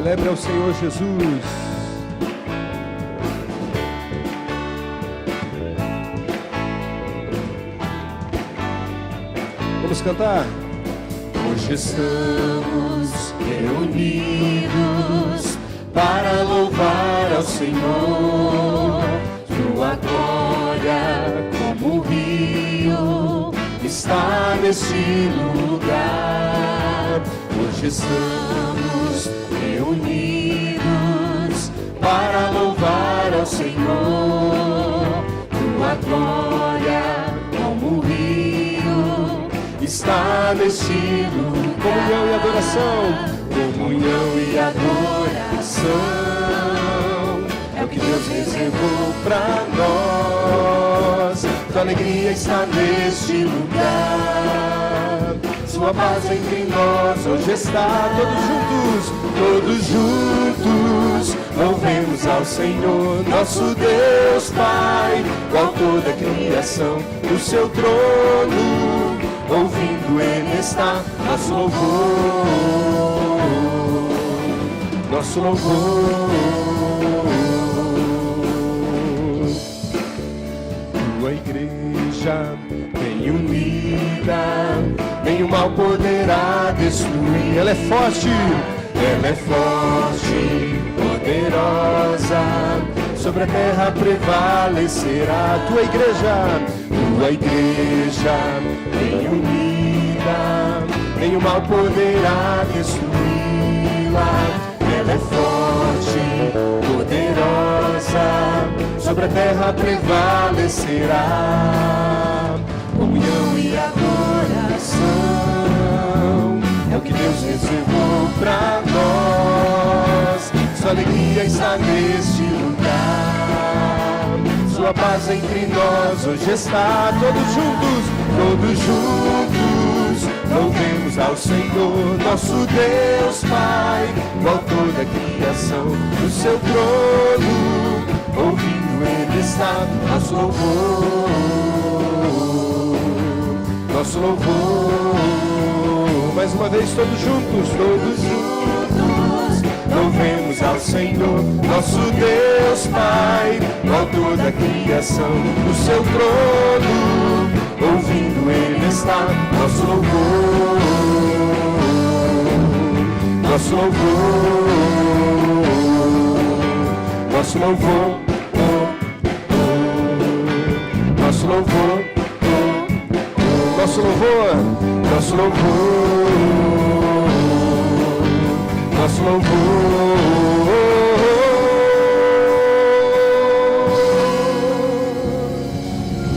Celebre ao Senhor Jesus. Vamos cantar? Hoje estamos reunidos para louvar ao Senhor. Tua glória como um rio está neste lugar. Hoje estamos reunidos para louvar ao Senhor. Tua glória como um rio está neste lugar. Comunhão e adoração. Comunhão e adoração é o que Deus reservou para nós. Tua alegria está neste lugar. Sua paz entre nós hoje está. Todos juntos, louvemos ao Senhor, nosso Deus Pai, com toda a criação do seu trono. Ouvindo Ele está nosso louvor, nosso louvor. Tua igreja bem unida, nenhum mal poderá destruir. Ela é forte, poderosa, sobre a terra prevalecerá. Tua igreja bem unida, nenhum mal poderá destruí-la. Ela é forte, poderosa, sobre a terra prevalecerá. Comunhão e adoração é o que Deus reservou para nós. Sua alegria está neste lugar. Sua paz entre nós hoje está. Todos juntos, louvemos ao Senhor, nosso Deus Pai, com toda a criação do seu trono. Ouvindo Ele está nosso louvor, nosso louvor. mais uma vez, todos juntos, louvemos ao Senhor, nosso Deus Pai, com toda a criação do seu trono. Ouvindo Ele está nosso louvor, nosso louvor, nosso louvor, nosso louvor, nosso louvor, nosso louvor, nosso louvor.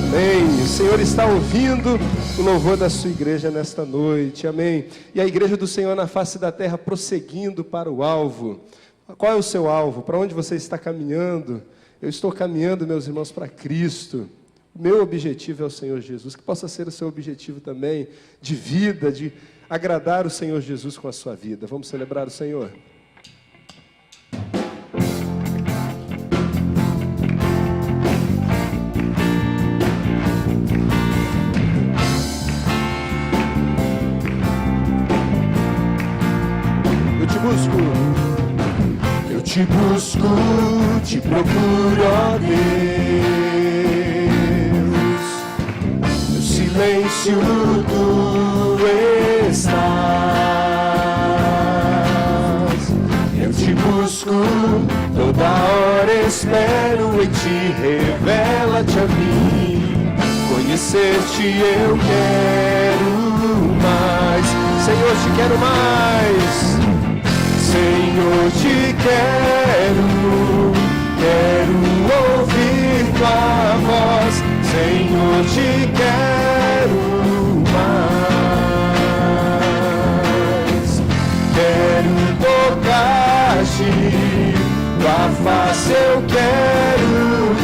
Amém. O Senhor está ouvindo o louvor da sua igreja nesta noite, amém. E a igreja do Senhor na face da terra prosseguindo para o alvo. Qual é o seu alvo? Para onde você está caminhando? Eu estou caminhando, meus irmãos, para Cristo. Meu objetivo é o Senhor Jesus, que possa ser o seu objetivo também, de vida, de agradar o Senhor Jesus com a sua vida. Vamos celebrar o Senhor. Eu te busco, te procuro, ó Deus. No silêncio tu estás. Eu te busco, toda hora espero em ti. Revela-te a mim. Conhecer-te eu quero mais. Senhor, te quero mais. Senhor, te quero ouvir tua voz. Senhor, te quero mais. Quero tocar-te, tua face eu quero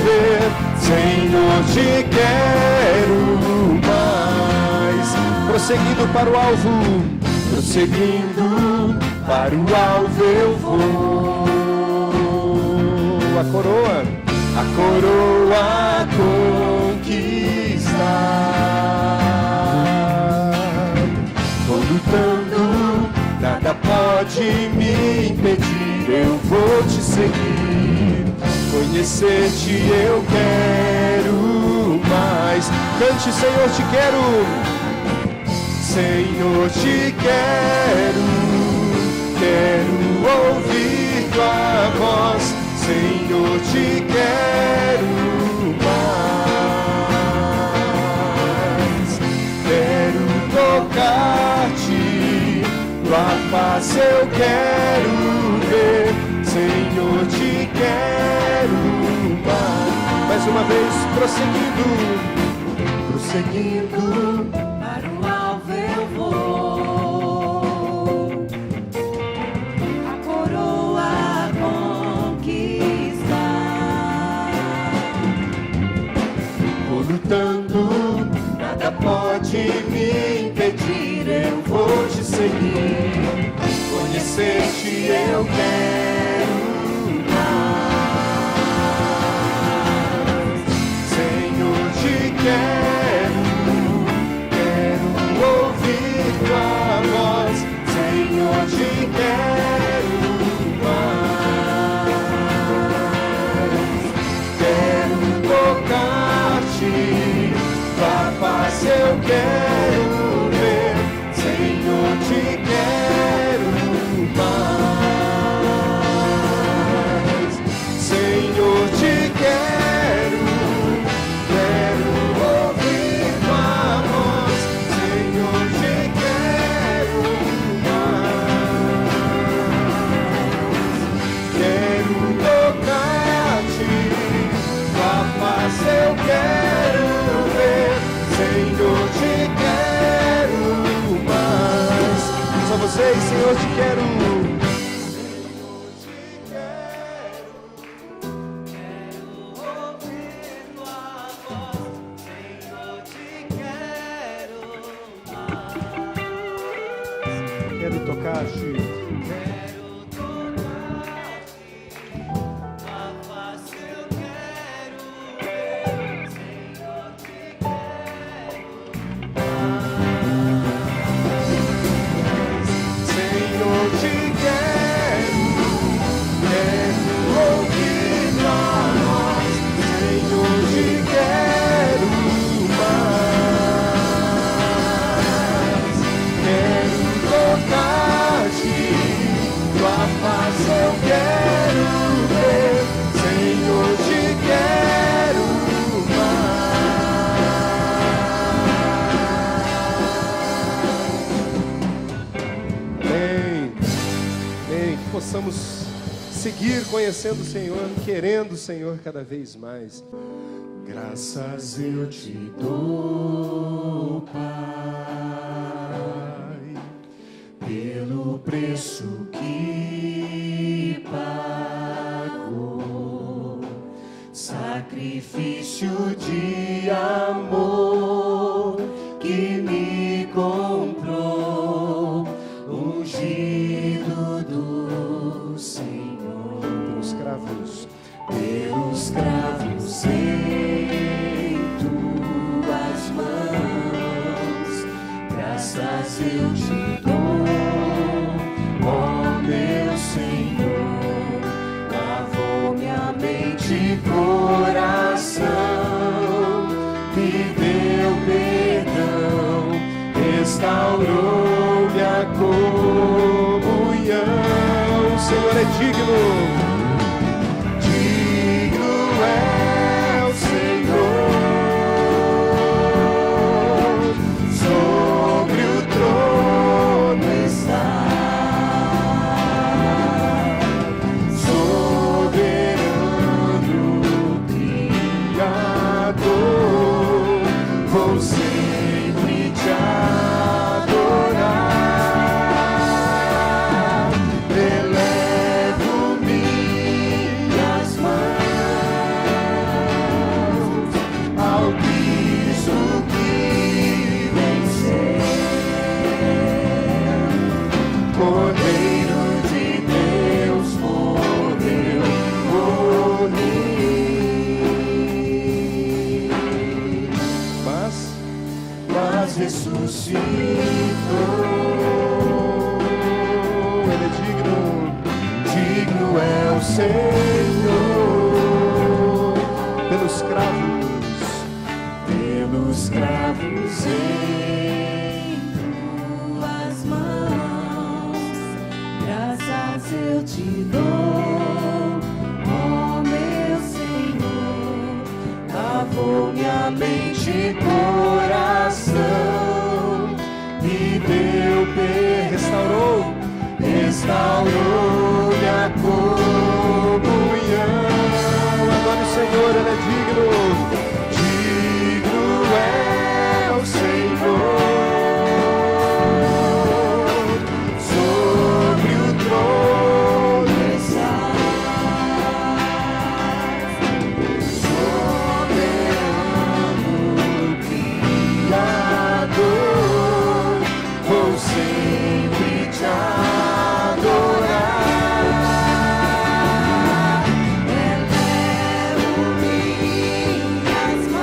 ver. Senhor, te quero mais. Prosseguindo para o alvo. Prosseguindo para o alvo eu vou. A coroa conquistar. Vou lutando, nada pode me impedir. vou te seguir. Conhecer-te eu quero mais. Cante, Senhor, te quero. Senhor, te quero. Quero ouvir tua voz. Senhor, te quero mais. Quero tocar-te, tua face eu quero ver. Senhor, te quero mais. Mais uma vez, prosseguindo. Para o alvo eu vou, a coroa conquistar. Vou lutando, nada pode me impedir. Eu vou te seguir. Conhecer-te eu quero mais. Senhor, te quero. Quero ouvir tua voz. Senhor, te quero mais. Quero tocar-te, tua face eu quero ver. Senhor, te quero mais. Senhor, te quero. Quero ouvir tua voz. Senhor, te quero mais. Quero tocar-te, tua face eu quero ver. Senhor, te quero mais. diz a vocês, Senhor, te quero. Quero tocar-te. Senhor, te quero. Quero ouvir tua voz. Senhor, te quero mais. Quero tocar-te, tua face eu quero ver. Senhor, te quero mais. Amém. Amém. Que possamos seguir conhecendo o Senhor, querendo o Senhor cada vez mais. Graças eu te dou, Pai, pelo preço que pagou, sacrifício de amor que me comprou, ungido do Senhor. Pelos cravos. Pelos cravos em tuas mãos, graças eu te dou, ó meu Senhor. Lavou minha mente e coração, me deu perdão, restaurou minha comunhão. O Senhor é digno. É o Senhor sobre o trono está, soberano Criador. Vou sempre te adorar. Elevo minha Senhor, pelos cravos em tuas mãos, graças eu te dou, ó meu Senhor. lavou minha mente e coração, me deu restaurou minha comunhão. Adore o Senhor, Ele é digno. Digno é o Senhor, sobre o trono soberano Criador, vou sempre te adorar. Elevo minhas mãos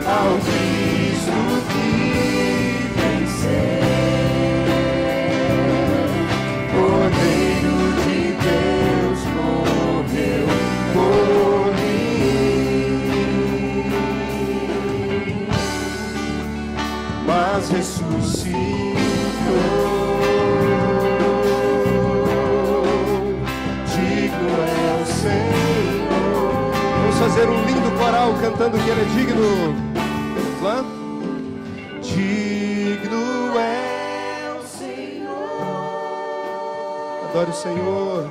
Ao Cristo que venceu, Cordeiro de Deus morreu por mim, mas ressuscitou. Digno é o Senhor. Vamos fazer um lindo coral cantando que Ele é digno. Vamos lá? Digno é o Senhor, Adore o Senhor.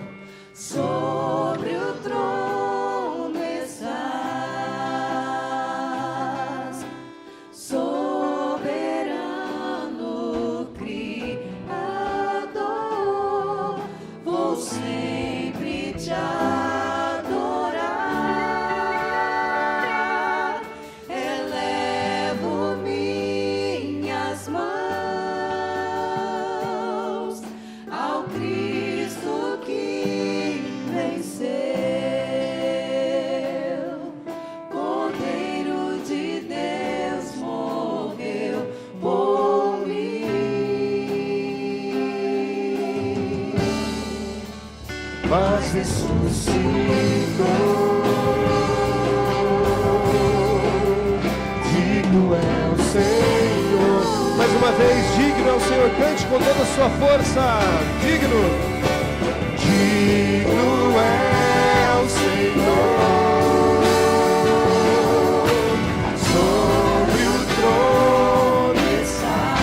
sobre o trono estás, soberano Criador, vou sempre te adorar. Elevo minhas mãos ao Cristo que venceu, Cordeiro de Deus morreu por mim, mas ressuscitou. Digno é o Senhor. Mais uma vez, digno é o Senhor. Cante com toda a sua força. Digno. Digno é o Senhor, sobre o trono está,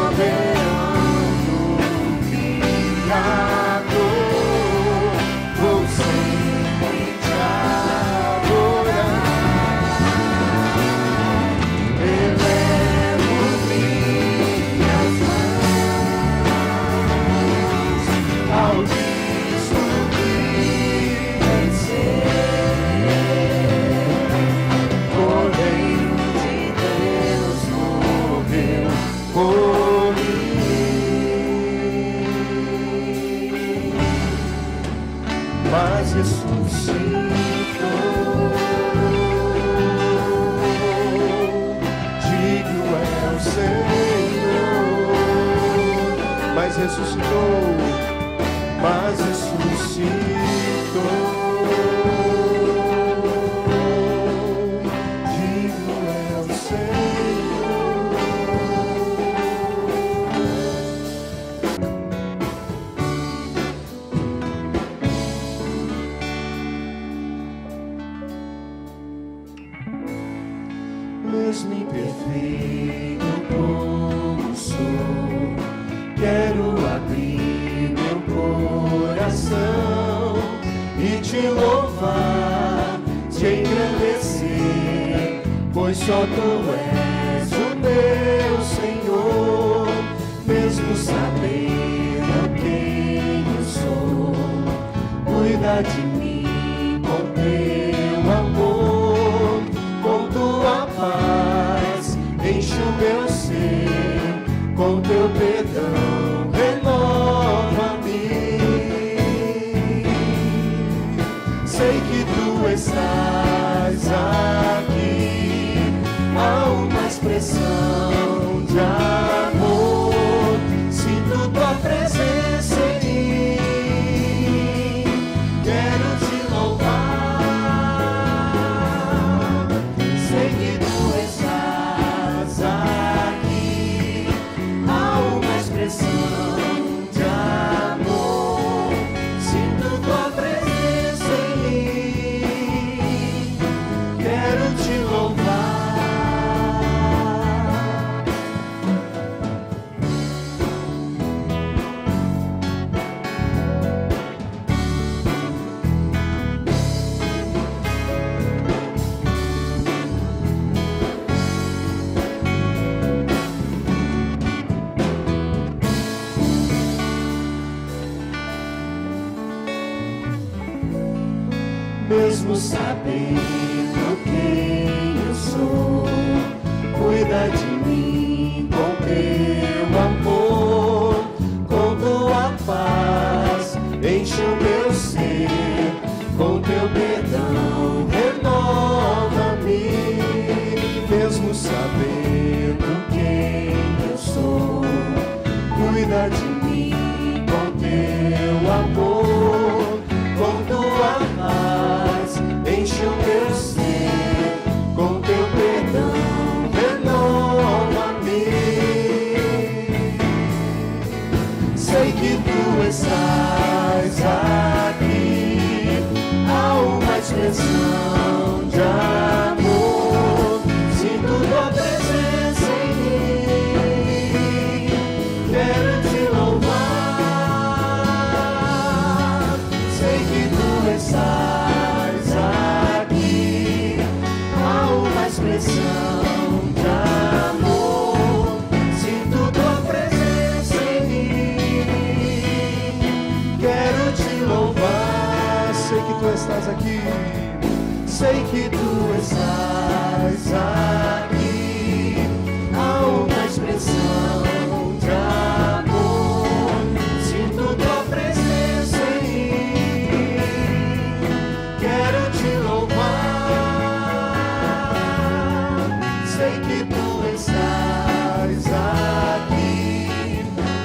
soberano Criador, vou sempre te adorar. Elevo minhas mãos ao Cristo que venceu, Cordeiro de Deus morreu por mim, mas ressuscitou. Digno é o Senhor, Mas ressuscitou. mas ressuscitou. Digno é o Senhor. Mesmo imperfeito como sou, quero abrir meu coração e te louvar, te engrandecer, pois só tu és o meu Senhor. Mesmo sabendo quem eu sou, cuida de mim com teu amor, com tua paz, enche o meu ser, com teu perdão, renova-me. Sei que tu estás aqui, há uma expressão de amor. mesmo sabendo quem eu sou. Cuida de mim com teu amor, com tua paz, enche o meu ser, com teu perdão, renova-me, mesmo sabendo quem eu sou. Cuida de mim com teu amor, com tua paz, enche o meu ser, com teu perdão, renova-me. Sei que tu estás aqui, há uma expressão de amor, sinto tua presença em mim, quero te louvar. Sei que tu estás aqui, há uma expressão de amor, sinto tua presença em mim, quero te louvar. Sei que tu estás aqui. Sei que tu estás aqui, há uma expressão de amor, sinto tua presença em mim, quero te louvar. Sei que tu estás aqui,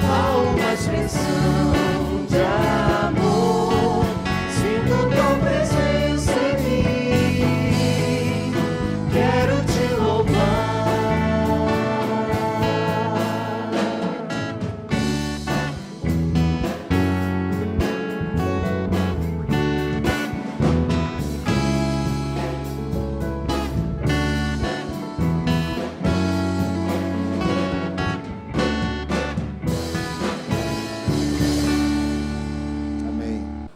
há uma expressão de amor, sinto tua presença em mim, quero te louvar.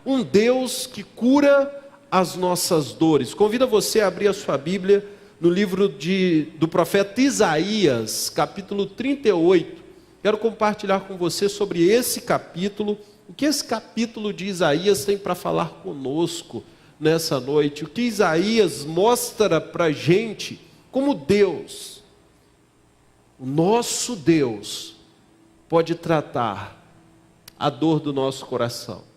Um Deus que cura as nossas dores. Convido você a abrir a sua Bíblia no livro do profeta Isaías, capítulo 38. Quero compartilhar com você sobre esse capítulo, o que esse capítulo de Isaías tem para falar conosco nessa noite. O que Isaías mostra para a gente como Deus, o nosso Deus, pode tratar a dor do nosso coração.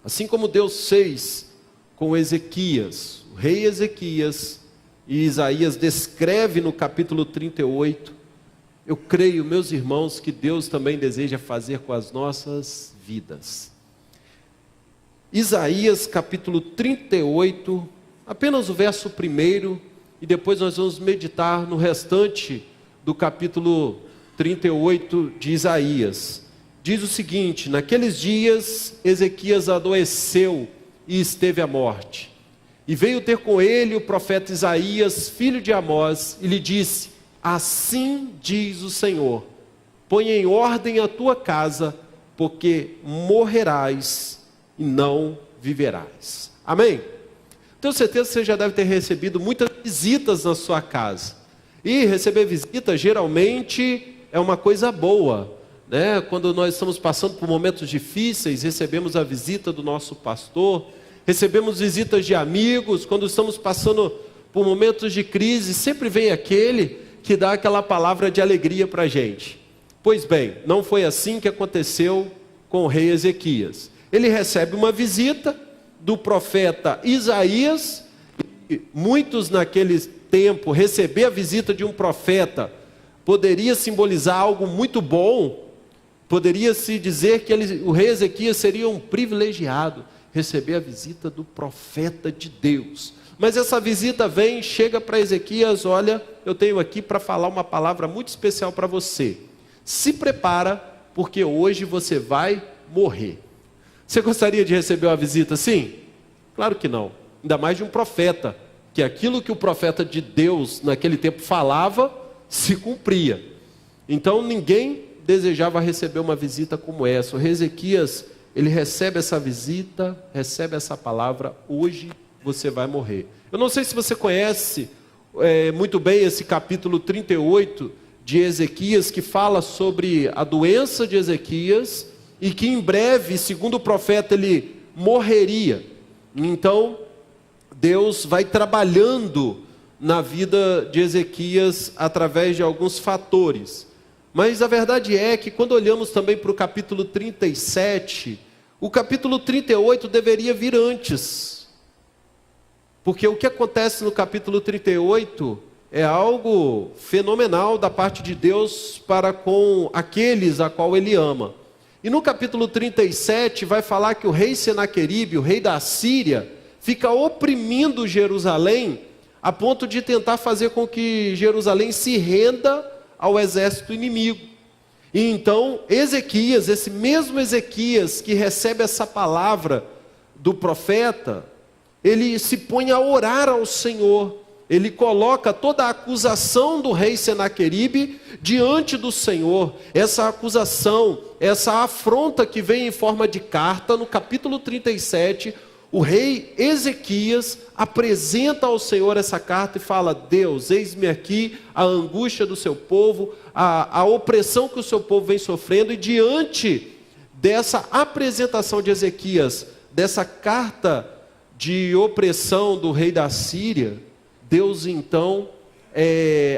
Assim como Deus fez com Ezequias, o rei Ezequias, e Isaías descreve no capítulo 38, eu creio, meus irmãos, que Deus também deseja fazer com as nossas vidas. Isaías capítulo 38, apenas o verso 1, e depois nós vamos meditar no restante do capítulo 38 de Isaías. Diz o seguinte: naqueles dias Ezequias adoeceu e esteve à morte. E veio ter com ele o profeta Isaías, filho de Amós, e lhe disse: assim diz o Senhor, põe em ordem a tua casa, porque morrerás e não viverás. Amém? Tenho certeza que você já deve ter recebido muitas visitas na sua casa. E receber visita geralmente é uma coisa boa, né? Quando nós estamos passando por momentos difíceis, recebemos a visita do nosso pastor, recebemos visitas de amigos. Quando estamos passando por momentos de crise, sempre vem aquele que dá aquela palavra de alegria para a gente. Pois bem, não foi assim que aconteceu com o rei Ezequias. Ele recebe uma visita do profeta Isaías, e muitos naquele tempo, receber a visita de um profeta poderia simbolizar algo muito bom. Poderia-se dizer que o rei Ezequias seria um privilegiado, receber a visita do profeta de Deus. Mas essa visita chega para Ezequias: olha, eu tenho aqui para falar uma palavra muito especial para você. Se prepara, porque hoje você vai morrer. Você gostaria de receber uma visita assim? Claro que não. Ainda mais de um profeta, que aquilo que o profeta de Deus naquele tempo falava, se cumpria. Então ninguém desejava receber uma visita como essa. O rei Ezequias, ele recebe essa visita, recebe essa palavra: hoje você vai morrer. Eu não sei se você conhece muito bem esse capítulo 38 de Ezequias, que fala sobre a doença de Ezequias, e que em breve, segundo o profeta, ele morreria. Então, Deus vai trabalhando na vida de Ezequias através de alguns fatores. Mas a verdade é que quando olhamos também para o capítulo 37, o capítulo 38 deveria vir antes. Porque o que acontece no capítulo 38 é algo fenomenal da parte de Deus para com aqueles a qual Ele ama. E no capítulo 37 vai falar que o rei Senaqueribe, o rei da Assíria, fica oprimindo Jerusalém a ponto de tentar fazer com que Jerusalém se renda ao exército inimigo. E então Ezequias, esse mesmo Ezequias que recebe essa palavra do profeta, ele se põe a orar ao Senhor. Ele coloca toda a acusação do rei Senaqueribe diante do Senhor. Essa acusação, essa afronta que vem em forma de carta, no capítulo 37, o rei Ezequias apresenta ao Senhor essa carta e fala: Deus, eis-me aqui a angústia do seu povo, a opressão que o seu povo vem sofrendo. E diante dessa apresentação de Ezequias, dessa carta de opressão do rei da Síria, Deus então,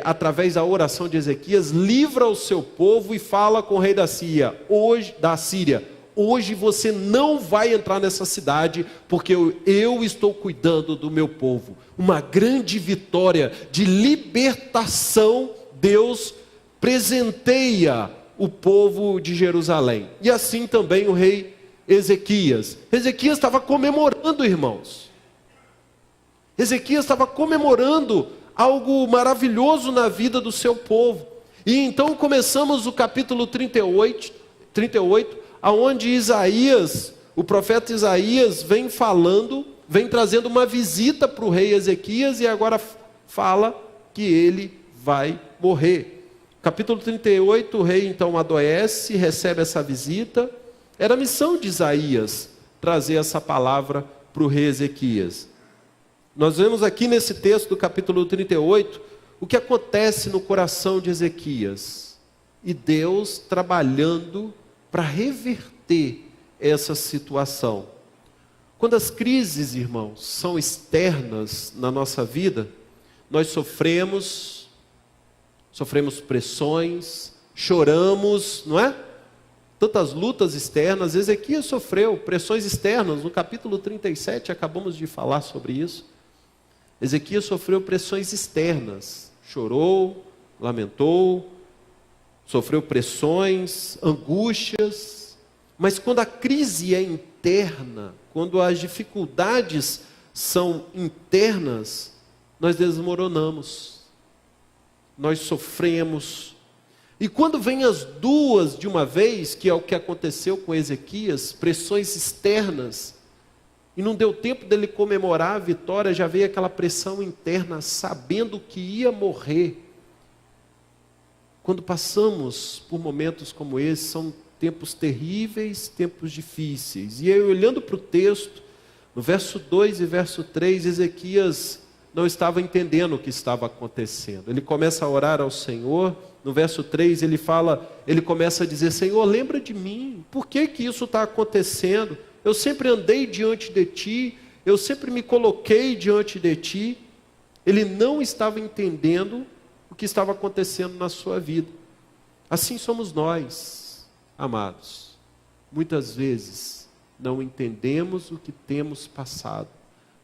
através da oração de Ezequias, livra o seu povo e fala com o rei da Síria: hoje você não vai entrar nessa cidade, porque eu estou cuidando do meu povo. Uma grande vitória de libertação, Deus presenteia o povo de Jerusalém. E assim também o rei Ezequias. Ezequias estava comemorando, irmãos. Ezequias estava comemorando algo maravilhoso na vida do seu povo. E então começamos o capítulo 38, aonde Isaías, o profeta Isaías, vem trazendo uma visita para o rei Ezequias, e agora fala que ele vai morrer. Capítulo 38, o rei então adoece, recebe essa visita. Era a missão de Isaías trazer essa palavra para o rei Ezequias. Nós vemos aqui nesse texto do capítulo 38, o que acontece no coração de Ezequias. E Deus trabalhando para reverter essa situação. Quando as crises, irmãos, são externas na nossa vida, nós sofremos pressões, choramos, não é? Tantas lutas externas. Ezequias sofreu pressões externas, no capítulo 37 acabamos de falar sobre isso. Ezequias sofreu pressões externas, chorou, lamentou, sofreu pressões, angústias, mas quando a crise é interna, quando as dificuldades são internas, nós desmoronamos, nós sofremos. E quando vem as duas de uma vez, que é o que aconteceu com Ezequias, pressões externas, e não deu tempo dele comemorar a vitória, já veio aquela pressão interna, sabendo que ia morrer. Quando passamos por momentos como esse, são tempos terríveis, tempos difíceis. E aí, olhando para o texto, no verso 2 e verso 3, Ezequias não estava entendendo o que estava acontecendo. Ele começa a orar ao Senhor. No verso 3 ele começa a dizer: Senhor, lembra de mim, por que isso está acontecendo? Eu sempre andei diante de ti, eu sempre me coloquei diante de ti. Ele não estava entendendo o que estava acontecendo na sua vida. Assim somos nós, amados. Muitas vezes não entendemos o que temos passado.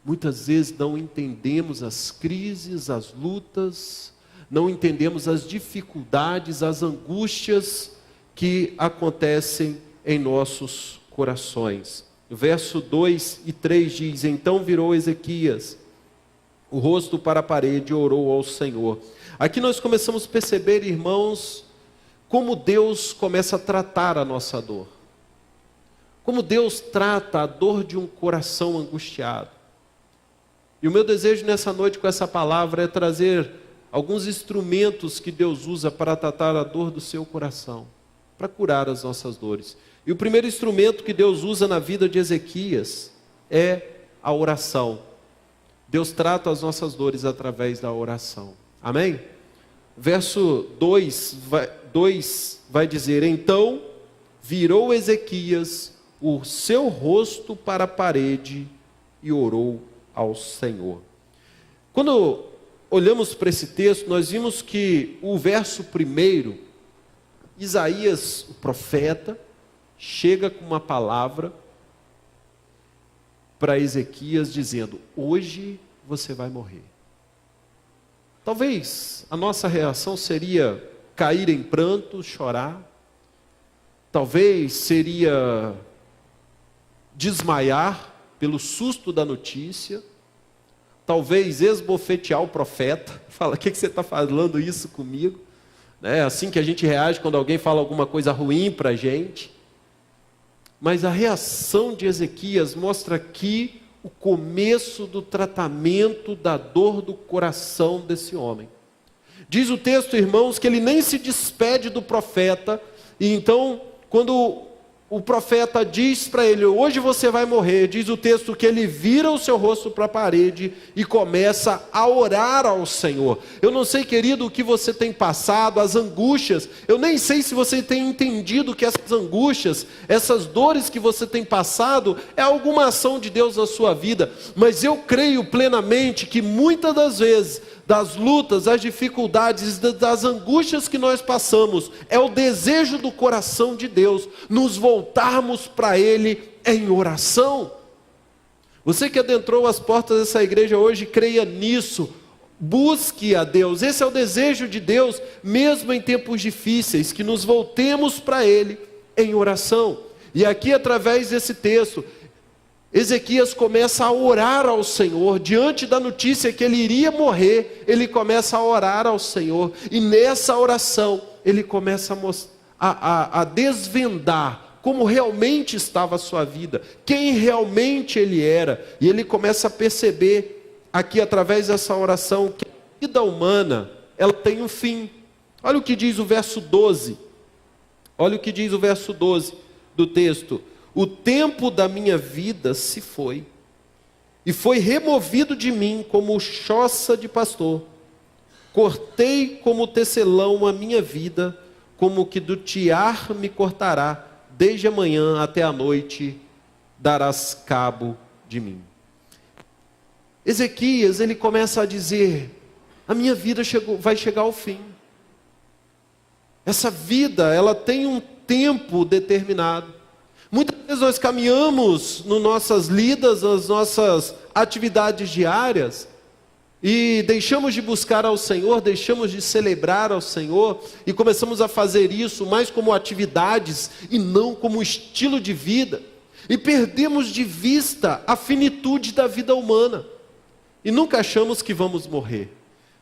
Muitas vezes não entendemos as crises, as lutas, não entendemos as dificuldades, as angústias que acontecem em nossos corações. O verso 2 e 3 diz: Então virou Ezequias o rosto para a parede e orou ao Senhor. Aqui nós começamos a perceber, irmãos, como Deus começa a tratar a nossa dor. Como Deus trata a dor de um coração angustiado. E o meu desejo nessa noite com essa palavra é trazer alguns instrumentos que Deus usa para tratar a dor do seu coração, para curar as nossas dores. E o primeiro instrumento que Deus usa na vida de Ezequias é a oração. Deus trata as nossas dores através da oração. Amém? Verso 2 vai dizer: Então virou Ezequias o seu rosto para a parede e orou ao Senhor. Quando olhamos para esse texto, nós vimos que o verso 1, Isaías, o profeta, chega com uma palavra para Ezequias dizendo: hoje você vai morrer. Talvez a nossa reação seria cair em pranto, chorar. Talvez seria desmaiar pelo susto da notícia. Talvez esbofetear o profeta. Fala: o que você está falando isso comigo? É assim que a gente reage quando alguém fala alguma coisa ruim para a gente. Mas a reação de Ezequias mostra aqui o começo do tratamento da dor do coração desse homem. Diz o texto, irmãos, que ele nem se despede do profeta. E então, quando o profeta diz para ele: hoje você vai morrer, diz o texto que ele vira o seu rosto para a parede e começa a orar ao Senhor. Eu não sei, querido, o que você tem passado, as angústias. Eu nem sei se você tem entendido que essas angústias, essas dores que você tem passado, é alguma ação de Deus na sua vida. Mas eu creio plenamente que muitas das vezes, das lutas, das dificuldades, das angústias que nós passamos, é o desejo do coração de Deus, nos voltarmos para Ele em oração. Você que adentrou as portas dessa igreja hoje, creia nisso, busque a Deus. Esse é o desejo de Deus, mesmo em tempos difíceis, que nos voltemos para Ele em oração. E aqui, através desse texto, Ezequias começa a orar ao Senhor. Diante da notícia que ele iria morrer, ele começa a orar ao Senhor. E nessa oração, ele começa a desvendar como realmente estava a sua vida, quem realmente ele era. E ele começa a perceber aqui, através dessa oração, que a vida humana, ela tem um fim. Olha o que diz o verso 12. Olha o que diz o verso 12 do texto. O tempo da minha vida se foi, e foi removido de mim como choça de pastor. Cortei como tecelão a minha vida, como que do tiar me cortará, desde a manhã até a noite darás cabo de mim. Ezequias, ele começa a dizer: a minha vida vai chegar ao fim. Essa vida, ela tem um tempo determinado. Muitas vezes nós caminhamos nas nossas lidas, nas nossas atividades diárias, e deixamos de buscar ao Senhor, deixamos de celebrar ao Senhor, e começamos a fazer isso mais como atividades e não como estilo de vida, e perdemos de vista a finitude da vida humana, e nunca achamos que vamos morrer,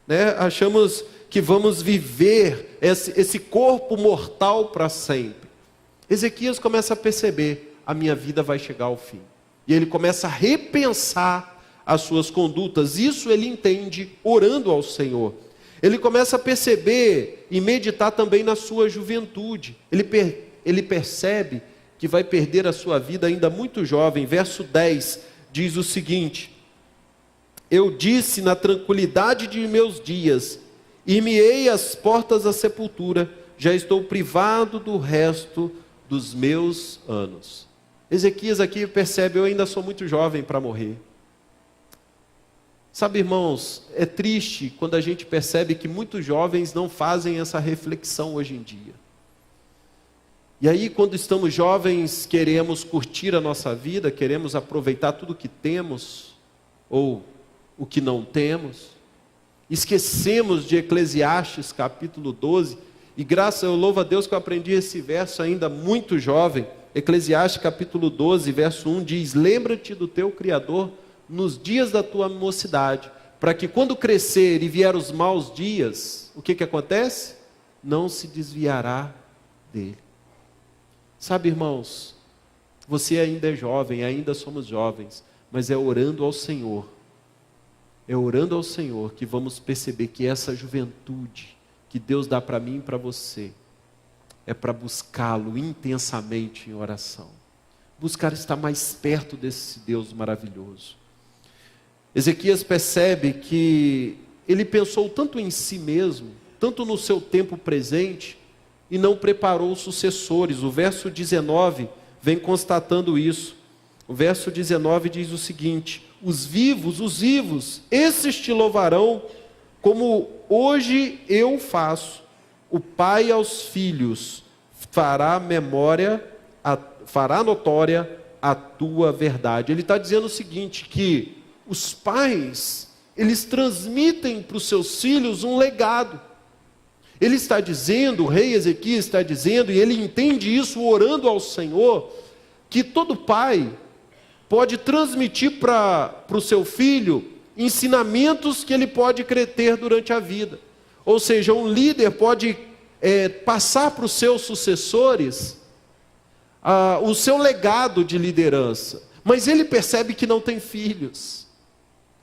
né? Achamos que vamos viver esse corpo mortal para sempre. Ezequias começa a perceber: a minha vida vai chegar ao fim. E ele começa a repensar as suas condutas. Isso ele entende orando ao Senhor. Ele começa a perceber e meditar também na sua juventude. Ele percebe que vai perder a sua vida ainda muito jovem. Verso 10 diz o seguinte: eu disse na tranquilidade de meus dias, ir-me-ei às portas da sepultura, já estou privado do resto dos meus anos. Ezequias aqui percebe: eu ainda sou muito jovem para morrer. Sabe, irmãos, é triste quando a gente percebe que muitos jovens não fazem essa reflexão hoje em dia. E aí, quando estamos jovens, queremos curtir a nossa vida, queremos aproveitar tudo que temos, ou o que não temos. Esquecemos de Eclesiastes capítulo 12, e eu louvo a Deus que eu aprendi esse verso ainda muito jovem. Eclesiastes capítulo 12, verso 1 diz: lembra-te do teu Criador nos dias da tua mocidade, para que quando crescer e vier os maus dias, o que acontece? Não se desviará dele. Sabe, irmãos, você ainda é jovem, ainda somos jovens, mas é orando ao Senhor, que vamos perceber que essa juventude que Deus dá para mim e para você, é para buscá-lo intensamente em oração. Buscar estar mais perto desse Deus maravilhoso. Ezequias percebe que ele pensou tanto em si mesmo, tanto no seu tempo presente, e não preparou sucessores. O verso 19 vem constatando isso. O verso 19 diz o seguinte: os vivos, esses te louvarão, como hoje eu faço. O pai aos filhos fará notória a tua verdade. Ele está dizendo o seguinte, que os pais, eles transmitem para os seus filhos um legado. Ele está dizendo, o rei Ezequias está dizendo, e ele entende isso orando ao Senhor, que todo pai pode transmitir para o seu filho ensinamentos que ele pode ter durante a vida. Ou seja, um líder pode passar para os seus sucessores o seu legado de liderança, mas ele percebe que não tem filhos.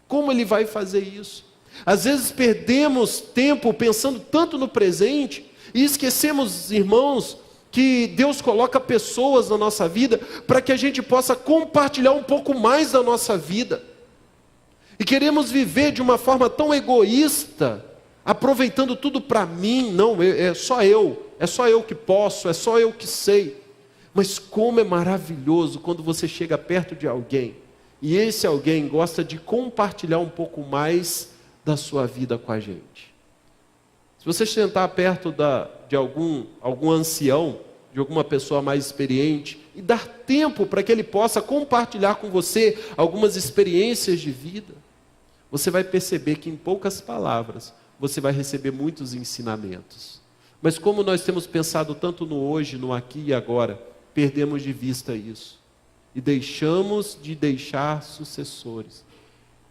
Como ele vai fazer isso? Às vezes perdemos tempo pensando tanto no presente e esquecemos, irmãos, que Deus coloca pessoas na nossa vida para que a gente possa compartilhar um pouco mais da nossa vida. E queremos viver de uma forma tão egoísta, aproveitando tudo para mim. Não, é só eu que posso, é só eu que sei. Mas como é maravilhoso quando você chega perto de alguém e esse alguém gosta de compartilhar um pouco mais da sua vida com a gente. Se você sentar perto de algum ancião, de alguma pessoa mais experiente, e dar tempo para que ele possa compartilhar com você algumas experiências de vida, você vai perceber que em poucas palavras você vai receber muitos ensinamentos. Mas como nós temos pensado tanto no hoje, no aqui e agora, perdemos de vista isso. E deixamos de deixar sucessores.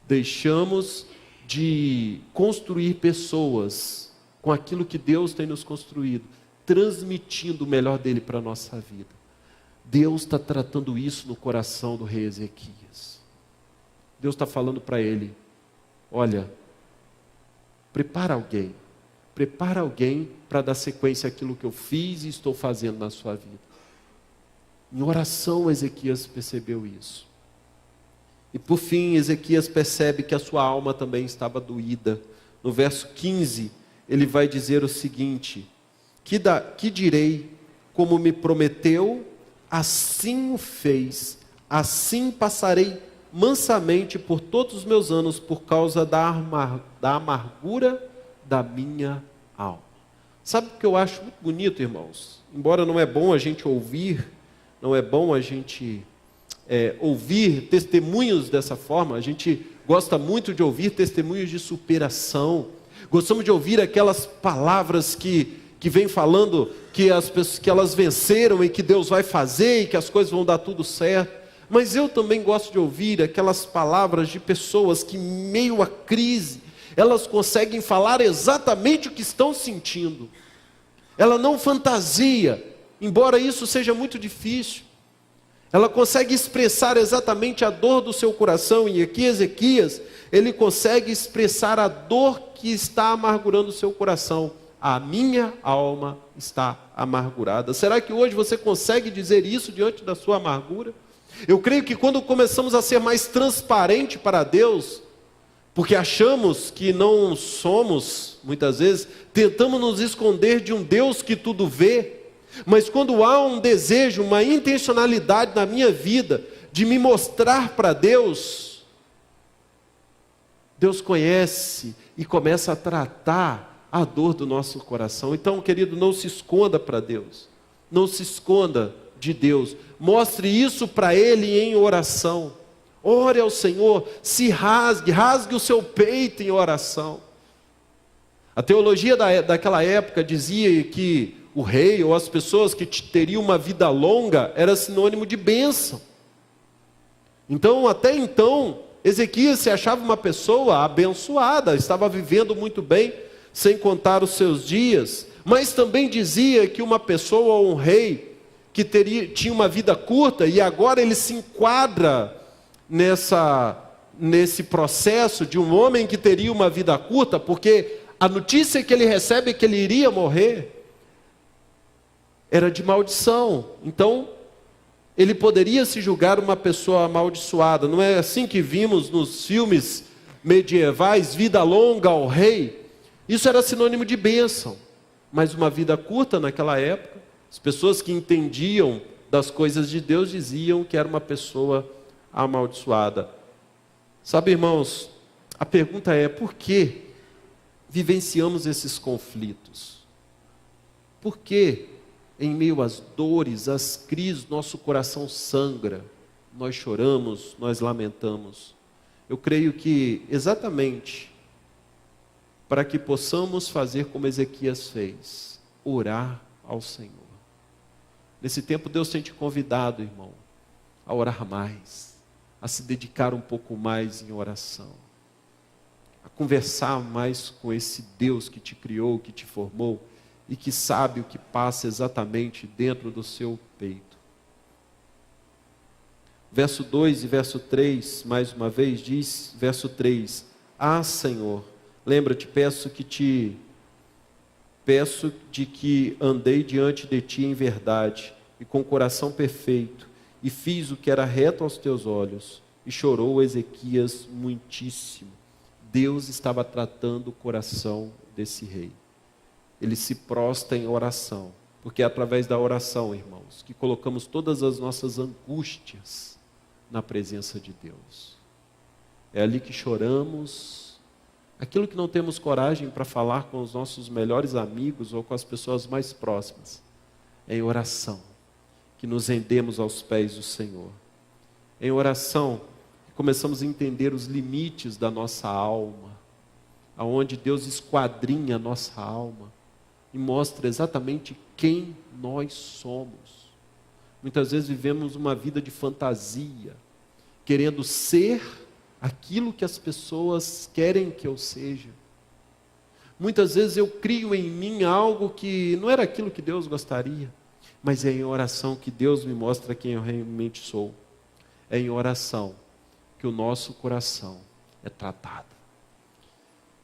Deixamos de construir pessoas com aquilo que Deus tem nos construído, transmitindo o melhor dele para a nossa vida. Deus está tratando isso no coração do rei Ezequias. Deus está falando para ele, olha, prepara alguém para dar sequência àquilo que eu fiz e estou fazendo na sua vida. Em oração, Ezequias percebeu isso. E por fim, Ezequias percebe que a sua alma também estava doída. No verso 15, ele vai dizer o seguinte, que direi, como me prometeu, assim o fez, assim passarei mansamente por todos os meus anos, por causa da amargura da minha alma. Sabe o que eu acho muito bonito, irmãos? Embora não é bom a gente ouvir, não é bom a gente ouvir testemunhos dessa forma, a gente gosta muito de ouvir testemunhos de superação, gostamos de ouvir aquelas palavras que vem falando que elas venceram e que Deus vai fazer e que as coisas vão dar tudo certo. Mas eu também gosto de ouvir aquelas palavras de pessoas que, em meio à crise, elas conseguem falar exatamente o que estão sentindo. Ela não fantasia, embora isso seja muito difícil. Ela consegue expressar exatamente a dor do seu coração. E aqui Ezequias, ele consegue expressar a dor que está amargurando o seu coração. A minha alma está amargurada. Será que hoje você consegue dizer isso diante da sua amargura? Eu creio que quando começamos a ser mais transparente para Deus, porque achamos que não somos, muitas vezes, tentamos nos esconder de um Deus que tudo vê, mas quando há um desejo, uma intencionalidade na minha vida, de me mostrar para Deus, Deus conhece e começa a tratar a dor do nosso coração. Então, querido, não se esconda para Deus, não se esconda de Deus, mostre isso para Ele em oração, ore ao Senhor, se rasgue o seu peito em oração. A teologia daquela época dizia que o rei ou as pessoas que teriam uma vida longa era sinônimo de bênção. Então, até então, Ezequias se achava uma pessoa abençoada, estava vivendo muito bem, sem contar os seus dias, mas também dizia que uma pessoa ou um rei que tinha uma vida curta, e agora ele se enquadra nesse processo de um homem que teria uma vida curta, porque a notícia que ele recebe é que ele iria morrer, era de maldição. Então, ele poderia se julgar uma pessoa amaldiçoada. Não é assim que vimos nos filmes medievais, vida longa ao rei? Isso era sinônimo de bênção. Mas uma vida curta naquela época, as pessoas que entendiam das coisas de Deus diziam que era uma pessoa amaldiçoada. Sabe, irmãos, a pergunta é: por que vivenciamos esses conflitos? Por que, em meio às dores, às crises, nosso coração sangra, nós choramos, nós lamentamos? Eu creio que exatamente para que possamos fazer como Ezequias fez, orar ao Senhor. Nesse tempo Deus tem te convidado, irmão, a orar mais, a se dedicar um pouco mais em oração, a conversar mais com esse Deus que te criou, que te formou e que sabe o que passa exatamente dentro do seu peito. Verso 2 e verso 3, mais uma vez, diz, verso 3, ah, Senhor, lembra-te, peço de que andei diante de ti em verdade e com coração perfeito, e fiz o que era reto aos teus olhos. E chorou Ezequias muitíssimo. Deus estava tratando o coração desse rei. Ele se prostra em oração, porque é através da oração, irmãos, que colocamos todas as nossas angústias na presença de Deus. É ali que choramos aquilo que não temos coragem para falar com os nossos melhores amigos ou com as pessoas mais próximas. É em oração que nos rendemos aos pés do Senhor. É em oração que começamos a entender os limites da nossa alma, aonde Deus esquadrinha a nossa alma e mostra exatamente quem nós somos. Muitas vezes vivemos uma vida de fantasia, querendo ser aquilo que as pessoas querem que eu seja. Muitas vezes eu crio em mim algo que não era aquilo que Deus gostaria, mas é em oração que Deus me mostra quem eu realmente sou. É em oração que o nosso coração é tratado.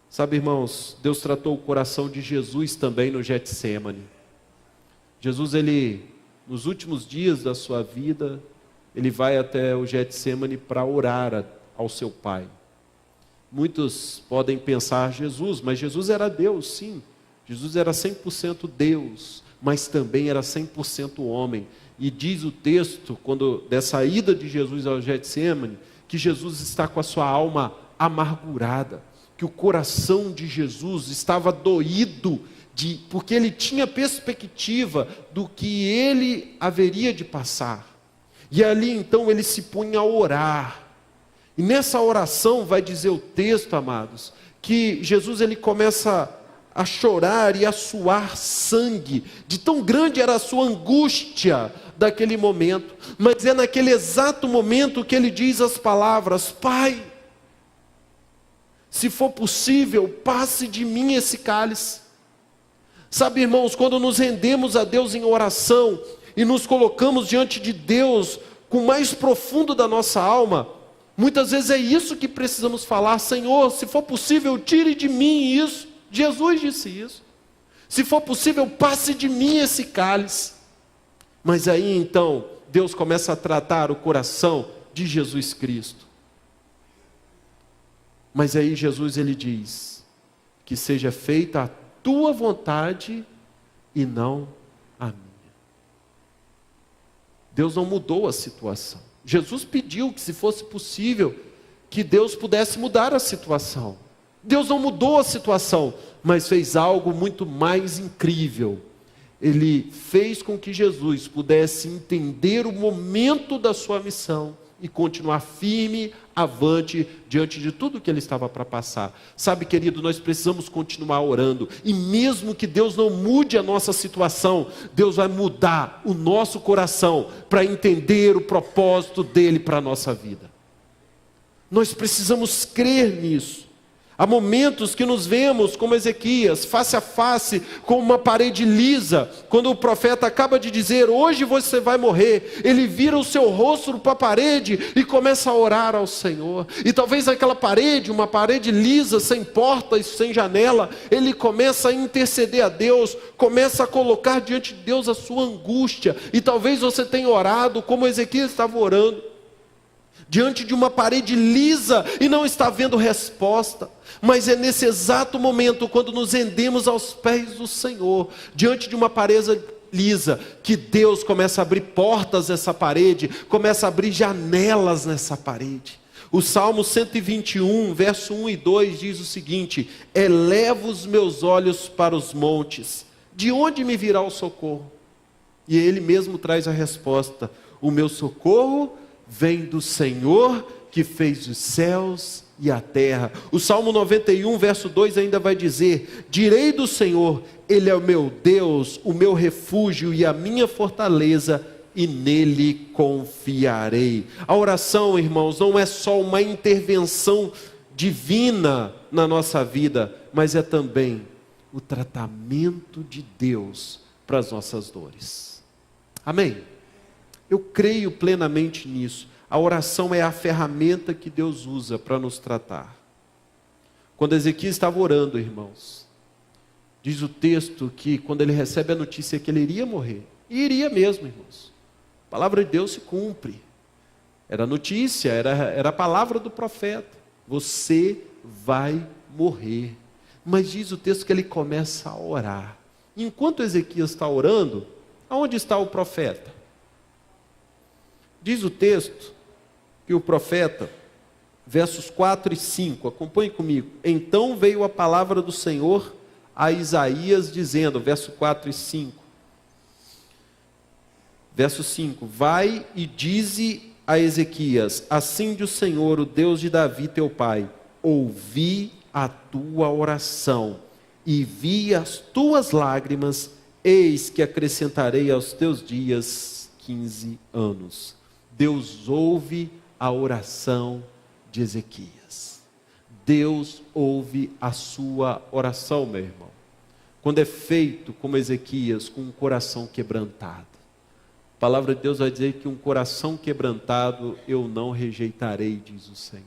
Sabe, irmãos, Deus tratou o coração de Jesus também no Getsêmani. Jesus, nos últimos dias da sua vida, ele vai até o Getsêmani para orar ao seu Pai. Muitos podem pensar Jesus, mas Jesus era Deus, sim. Jesus era 100% Deus, mas também era 100% homem. E diz o texto, dessa ida de Jesus ao Getsêmani, que Jesus está com a sua alma amargurada, que o coração de Jesus estava doído, porque ele tinha perspectiva do que ele haveria de passar. E ali então ele se punha a orar. E nessa oração vai dizer o texto, amados, que Jesus ele começa a chorar e a suar sangue, de tão grande era a sua angústia daquele momento. Mas é naquele exato momento que ele diz as palavras: Pai, se for possível, passe de mim esse cálice. Sabe, irmãos, quando nos rendemos a Deus em oração e nos colocamos diante de Deus com o mais profundo da nossa alma, muitas vezes é isso que precisamos falar: Senhor, se for possível, tire de mim isso. Jesus disse isso. Se for possível, passe de mim esse cálice. Mas aí então, Deus começa a tratar o coração de Jesus Cristo. Mas aí Jesus ele diz: que seja feita a tua vontade e não a minha. Deus não mudou a situação. Jesus pediu que, se fosse possível, que Deus pudesse mudar a situação. Deus não mudou a situação, mas fez algo muito mais incrível. Ele fez com que Jesus pudesse entender o momento da sua missão e continuar firme, avante, diante de tudo que ele estava para passar. Sabe, querido, nós precisamos continuar orando. E mesmo que Deus não mude a nossa situação, Deus vai mudar o nosso coração para entender o propósito dele para a nossa vida. Nós precisamos crer nisso. Há momentos que nos vemos como Ezequias, face a face com uma parede lisa. Quando o profeta acaba de dizer: hoje você vai morrer, ele vira o seu rosto para a parede e começa a orar ao Senhor. E talvez aquela parede, uma parede lisa, sem portas, sem janela, ele começa a interceder a Deus, começa a colocar diante de Deus a sua angústia. E talvez você tenha orado como Ezequias estava orando, diante de uma parede lisa e não está vendo resposta. Mas é nesse exato momento, quando nos rendemos aos pés do Senhor, diante de uma parede lisa, que Deus começa a abrir portas nessa parede, começa a abrir janelas nessa parede. O Salmo 121, verso 1 e 2 diz o seguinte: eleva os meus olhos para os montes, de onde me virá o socorro? E ele mesmo traz a resposta: o meu socorro vem do Senhor que fez os céus e a terra. O Salmo 91, verso 2 ainda vai dizer: direi do Senhor, Ele é o meu Deus, o meu refúgio e a minha fortaleza, e nele confiarei. A oração, irmãos, não é só uma intervenção divina na nossa vida, mas é também o tratamento de Deus para as nossas dores. Amém? Eu creio plenamente nisso. A oração é a ferramenta que Deus usa para nos tratar. Quando Ezequias estava orando, irmãos, diz o texto que quando ele recebe a notícia que ele iria morrer, e iria mesmo, irmãos, a palavra de Deus se cumpre. Era notícia, era a palavra do profeta: você vai morrer. Mas diz o texto que ele começa a orar. Enquanto Ezequias está orando, aonde está o profeta? Diz o texto que o profeta, versos 4 e 5, acompanhe comigo. Então veio a palavra do Senhor a Isaías dizendo, verso 4 e 5. Verso 5, vai e dize a Ezequias, assim diz o Senhor, o Deus de Davi teu pai, ouvi a tua oração e vi as tuas lágrimas, eis que acrescentarei aos teus dias 15 anos. Deus ouve a oração de Ezequias. Deus ouve a sua oração, meu irmão, quando é feito como Ezequias, com um coração quebrantado. A palavra de Deus vai dizer que um coração quebrantado eu não rejeitarei, diz o Senhor.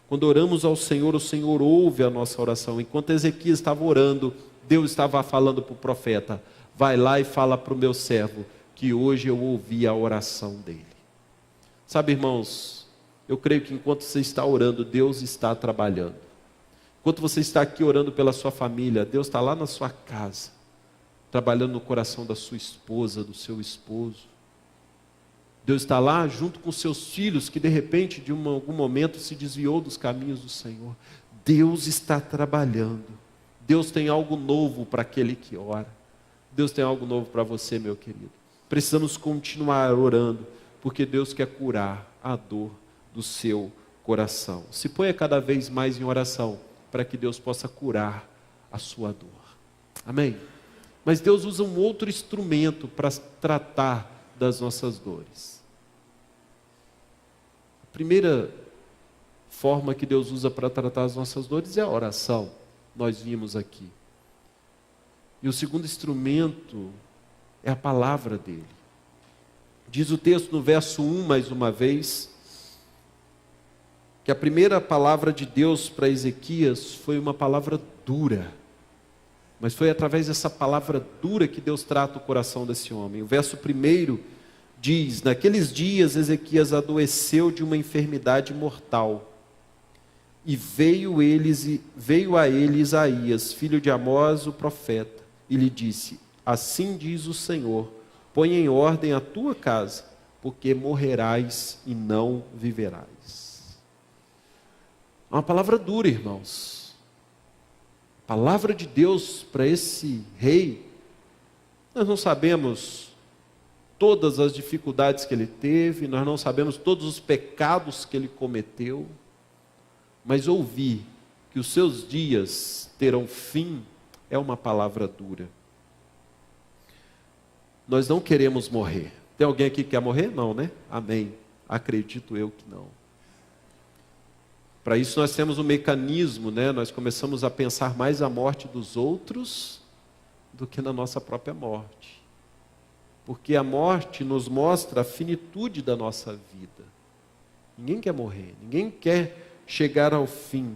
Quando oramos ao Senhor, o Senhor ouve a nossa oração. Enquanto Ezequias estava orando, Deus estava falando para o profeta: vai lá e fala para o meu servo, que hoje eu ouvi a oração dele. Sabe, irmãos, eu creio que enquanto você está orando, Deus está trabalhando. Enquanto você está aqui orando pela sua família, Deus está lá na sua casa, trabalhando no coração da sua esposa, do seu esposo. Deus está lá junto com seus filhos, que de repente, de algum momento, se desviou dos caminhos do Senhor. Deus está trabalhando. Deus tem algo novo para aquele que ora. Deus tem algo novo para você, meu querido. Precisamos continuar orando, porque Deus quer curar a dor do seu coração. Se ponha cada vez mais em oração, para que Deus possa curar a sua dor. Amém? Mas Deus usa um outro instrumento para tratar das nossas dores. A primeira forma que Deus usa para tratar as nossas dores é a oração. Nós vimos aqui. E o segundo instrumento é a palavra dele. Diz o texto no verso 1, mais uma vez, que a primeira palavra de Deus para Ezequias foi uma palavra dura. Mas foi através dessa palavra dura que Deus trata o coração desse homem. O verso 1 diz: naqueles dias Ezequias adoeceu de uma enfermidade mortal. E veio a ele Isaías, filho de Amós, o profeta, e lhe disse: assim diz o Senhor, põe em ordem a tua casa, porque morrerás e não viverás. É uma palavra dura, irmãos. A palavra de Deus para esse rei, nós não sabemos todas as dificuldades que ele teve, nós não sabemos todos os pecados que ele cometeu, mas ouvir que os seus dias terão fim é uma palavra dura. Nós não queremos morrer. Tem alguém aqui que quer morrer? Não, né? Amém. Acredito eu que não. Para isso nós temos um mecanismo, né? Nós começamos a pensar mais a morte dos outros do que na nossa própria morte. Porque a morte nos mostra a finitude da nossa vida. Ninguém quer morrer, ninguém quer chegar ao fim.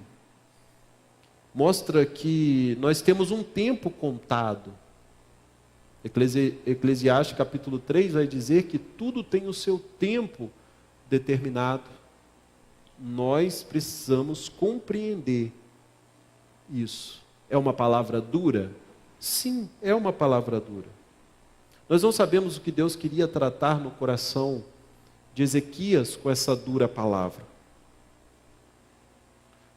Mostra que nós temos um tempo contado. Eclesiastes capítulo 3 vai dizer que tudo tem o seu tempo determinado. Nós precisamos compreender isso. É uma palavra dura? Sim, é uma palavra dura. Nós não sabemos o que Deus queria tratar no coração de Ezequias com essa dura palavra.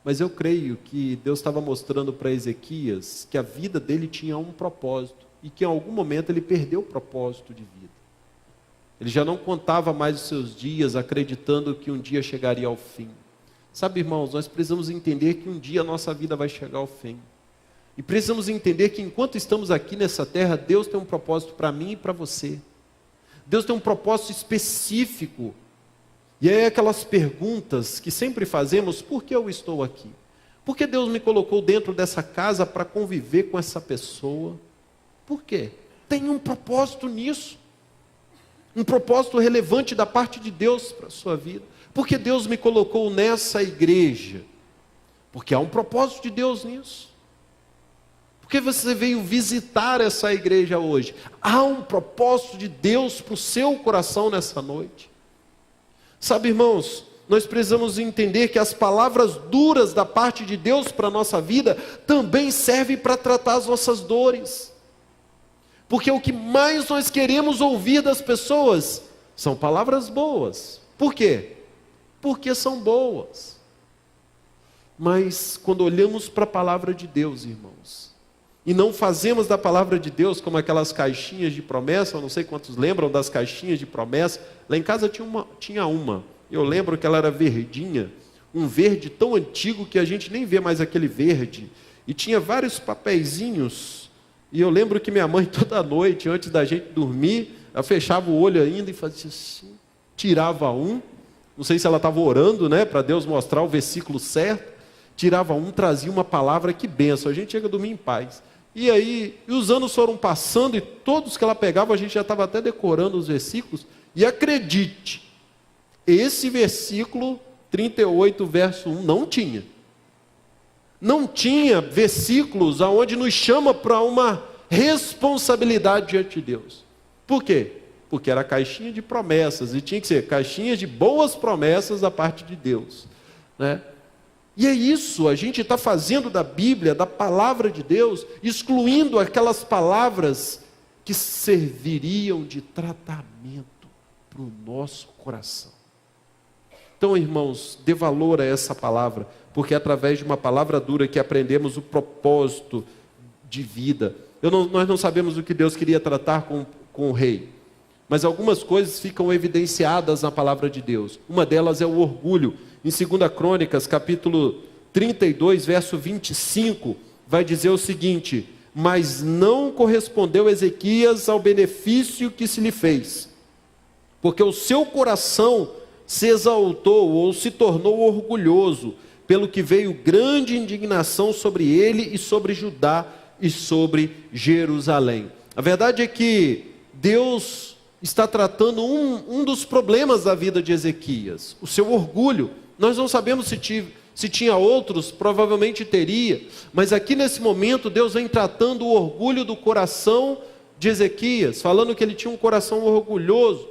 Mas eu creio que Deus estava mostrando para Ezequias que a vida dele tinha um propósito e que em algum momento ele perdeu o propósito de vida. Ele já não contava mais os seus dias acreditando que um dia chegaria ao fim. Sabe, irmãos, nós precisamos entender que um dia a nossa vida vai chegar ao fim. E precisamos entender que enquanto estamos aqui nessa terra, Deus tem um propósito para mim e para você. Deus tem um propósito específico. E aí aquelas perguntas que sempre fazemos: por que eu estou aqui? Por que Deus me colocou dentro dessa casa para conviver com essa pessoa? Por quê? Tem um propósito nisso. Um propósito relevante da parte de Deus para a sua vida. Por que Deus me colocou nessa igreja? Porque há um propósito de Deus nisso. Por que você veio visitar essa igreja hoje? Há um propósito de Deus para o seu coração nessa noite. Sabe, irmãos, nós precisamos entender que as palavras duras da parte de Deus para a nossa vida também servem para tratar as nossas dores. Porque o que mais nós queremos ouvir das pessoas são palavras boas. Por quê? Porque são boas. Mas quando olhamos para a palavra de Deus, irmãos, e não fazemos da palavra de Deus como aquelas caixinhas de promessa, eu não sei quantos lembram das caixinhas de promessa, lá em casa tinha uma, eu lembro que ela era verdinha, um verde tão antigo que a gente nem vê mais aquele verde, e tinha vários papeizinhos, e eu lembro que minha mãe toda noite, antes da gente dormir, ela fechava o olho ainda e fazia assim, tirava um, não sei se ela estava orando, né, para Deus mostrar o versículo certo, tirava um, trazia uma palavra, que benção, a gente chega a dormir em paz. E aí, os anos foram passando e todos que ela pegava, a gente já estava até decorando os versículos. E acredite, esse versículo 38, verso 1, não tinha. Não tinha versículos onde nos chama para uma responsabilidade diante de Deus. Por quê? Porque era caixinha de promessas, e tinha que ser caixinha de boas promessas da parte de Deus, né? E é isso, a gente está fazendo da Bíblia, da palavra de Deus, excluindo aquelas palavras que serviriam de tratamento para o nosso coração. Então, irmãos, dê valor a essa palavra, porque é através de uma palavra dura que aprendemos o propósito de vida. Nós não sabemos o que Deus queria tratar com o rei, mas algumas coisas ficam evidenciadas na palavra de Deus. Uma delas é o orgulho. Em 2 Crônicas, capítulo 32, verso 25, vai dizer o seguinte: mas não correspondeu Ezequias ao benefício que se lhe fez, porque o seu coração se exaltou ou se tornou orgulhoso, pelo que veio grande indignação sobre ele e sobre Judá e sobre Jerusalém. A verdade é que Deus está tratando um dos problemas da vida de Ezequias, o seu orgulho. Nós não sabemos se tinha outros, provavelmente teria, mas aqui nesse momento Deus vem tratando o orgulho do coração de Ezequias, falando que ele tinha um coração orgulhoso.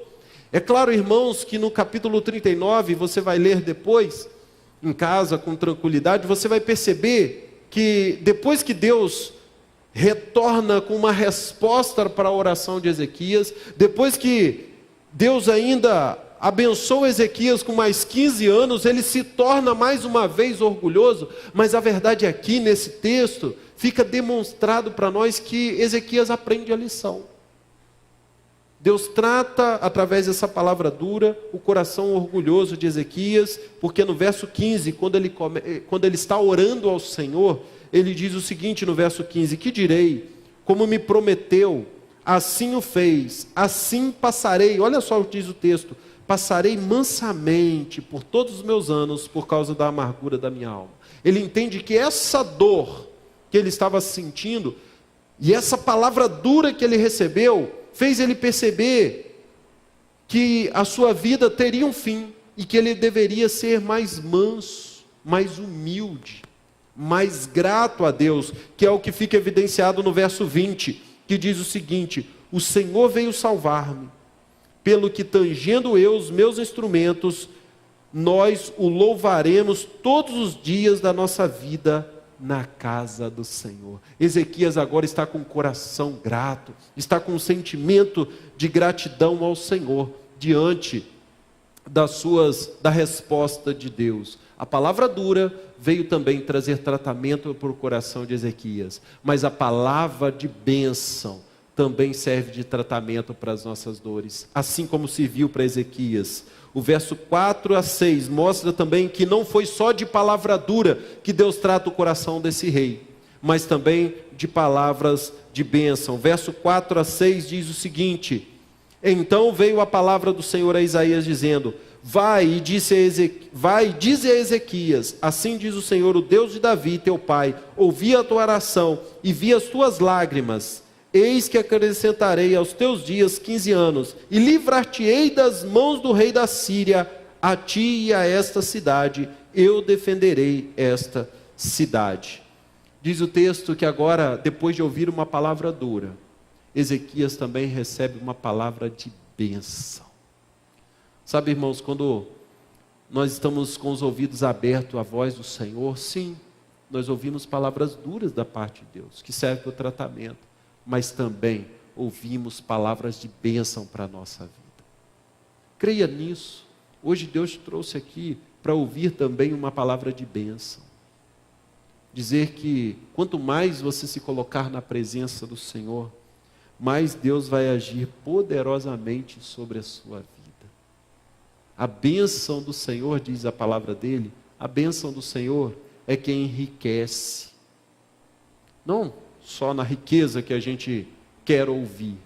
É claro, irmãos, que no capítulo 39, você vai ler depois, em casa, com tranquilidade, você vai perceber que depois que Deus retorna com uma resposta para a oração de Ezequias, depois que Deus ainda abençoa Ezequias com mais 15 anos, ele se torna mais uma vez orgulhoso, mas a verdade aqui nesse texto, fica demonstrado para nós que Ezequias aprende a lição. Deus trata, através dessa palavra dura, o coração orgulhoso de Ezequias, porque no verso 15, quando ele está orando ao Senhor, ele diz o seguinte no verso 15, que direi, como me prometeu, assim o fez, assim passarei, olha só o que diz o texto, passarei mansamente por todos os meus anos, por causa da amargura da minha alma. Ele entende que essa dor que ele estava sentindo, e essa palavra dura que ele recebeu, fez ele perceber que a sua vida teria um fim, e que ele deveria ser mais manso, mais humilde, mais grato a Deus, que é o que fica evidenciado no verso 20, que diz o seguinte, o Senhor veio salvar-me, pelo que tangendo eu os meus instrumentos, nós o louvaremos todos os dias da nossa vida na casa do Senhor. Ezequias agora está com o coração grato, está com um sentimento de gratidão ao Senhor, diante da resposta de Deus. A palavra dura veio também trazer tratamento para o coração de Ezequias, mas a palavra de bênção também serve de tratamento para as nossas dores, assim como se viu para Ezequias. O verso 4 a 6 mostra também que não foi só de palavra dura que Deus trata o coração desse rei, mas também de palavras de bênção. Verso 4 a 6 diz o seguinte: então veio a palavra do Senhor a Isaías dizendo: vai e dize a Ezequias, assim diz o Senhor, o Deus de Davi, teu pai, ouvi a tua oração e vi as tuas lágrimas. Eis que acrescentarei aos teus dias 15 anos, e livrar-te-ei das mãos do rei da Síria, a ti e a esta cidade, eu defenderei esta cidade. Diz o texto que agora, depois de ouvir uma palavra dura, Ezequias também recebe uma palavra de bênção. Sabe, irmãos, quando nós estamos com os ouvidos abertos à voz do Senhor, sim, nós ouvimos palavras duras da parte de Deus, que servem para o tratamento, mas também ouvimos palavras de bênção para a nossa vida. Creia nisso. Hoje Deus te trouxe aqui para ouvir também uma palavra de bênção. Dizer que quanto mais você se colocar na presença do Senhor, mais Deus vai agir poderosamente sobre a sua vida. A bênção do Senhor, diz a palavra dele, a bênção do Senhor é quem enriquece. Não só na riqueza que a gente quer ouvir,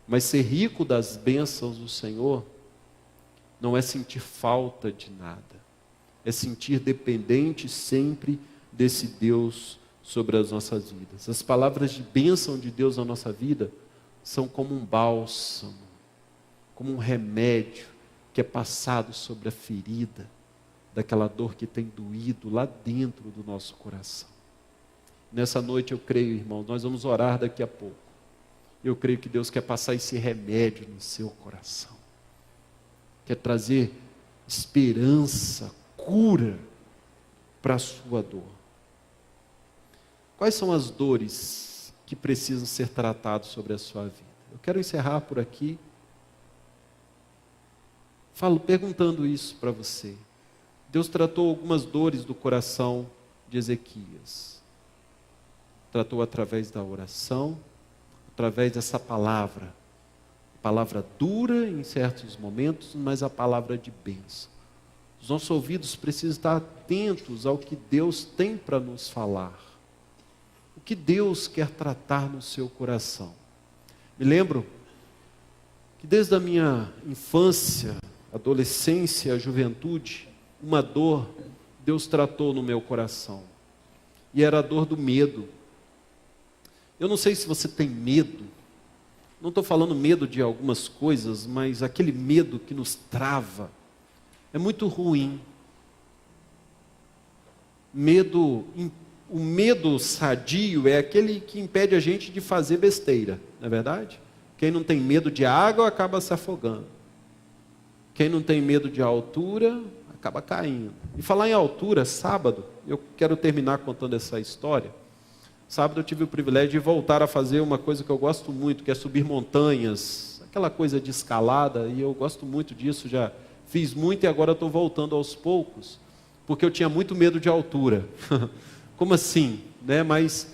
mas ser rico das bênçãos do Senhor não é sentir falta de nada, é sentir dependente sempre desse Deus sobre as nossas vidas. As palavras de bênção de Deus na nossa vida são como um bálsamo, como um remédio que é passado sobre a ferida daquela dor que tem doído lá dentro do nosso coração. Nessa noite eu creio, irmãos, nós vamos orar daqui a pouco. Eu creio que Deus quer passar esse remédio no seu coração. Quer trazer esperança, cura para a sua dor. Quais são as dores que precisam ser tratadas sobre a sua vida? Eu quero encerrar por aqui, perguntando isso para você. Deus tratou algumas dores do coração de Ezequias. Tratou através da oração, através dessa palavra dura em certos momentos, mas a palavra de bênção. Os nossos ouvidos precisam estar atentos ao que Deus tem para nos falar. O que Deus quer tratar no seu coração. Me lembro que desde a minha infância, adolescência, juventude, uma dor Deus tratou no meu coração. E era a dor do medo. Eu não sei se você tem medo. Não estou falando medo de algumas coisas, mas aquele medo que nos trava. É muito ruim. O medo sadio é aquele que impede a gente de fazer besteira, não é verdade? Quem não tem medo de água acaba se afogando. Quem não tem medo de altura acaba caindo. E falar em altura, sábado, eu quero terminar contando essa história. Sábado eu tive o privilégio de voltar a fazer uma coisa que eu gosto muito, que é subir montanhas, aquela coisa de escalada, e eu gosto muito disso, já fiz muito e agora estou voltando aos poucos, porque eu tinha muito medo de altura. Como assim? Né? Mas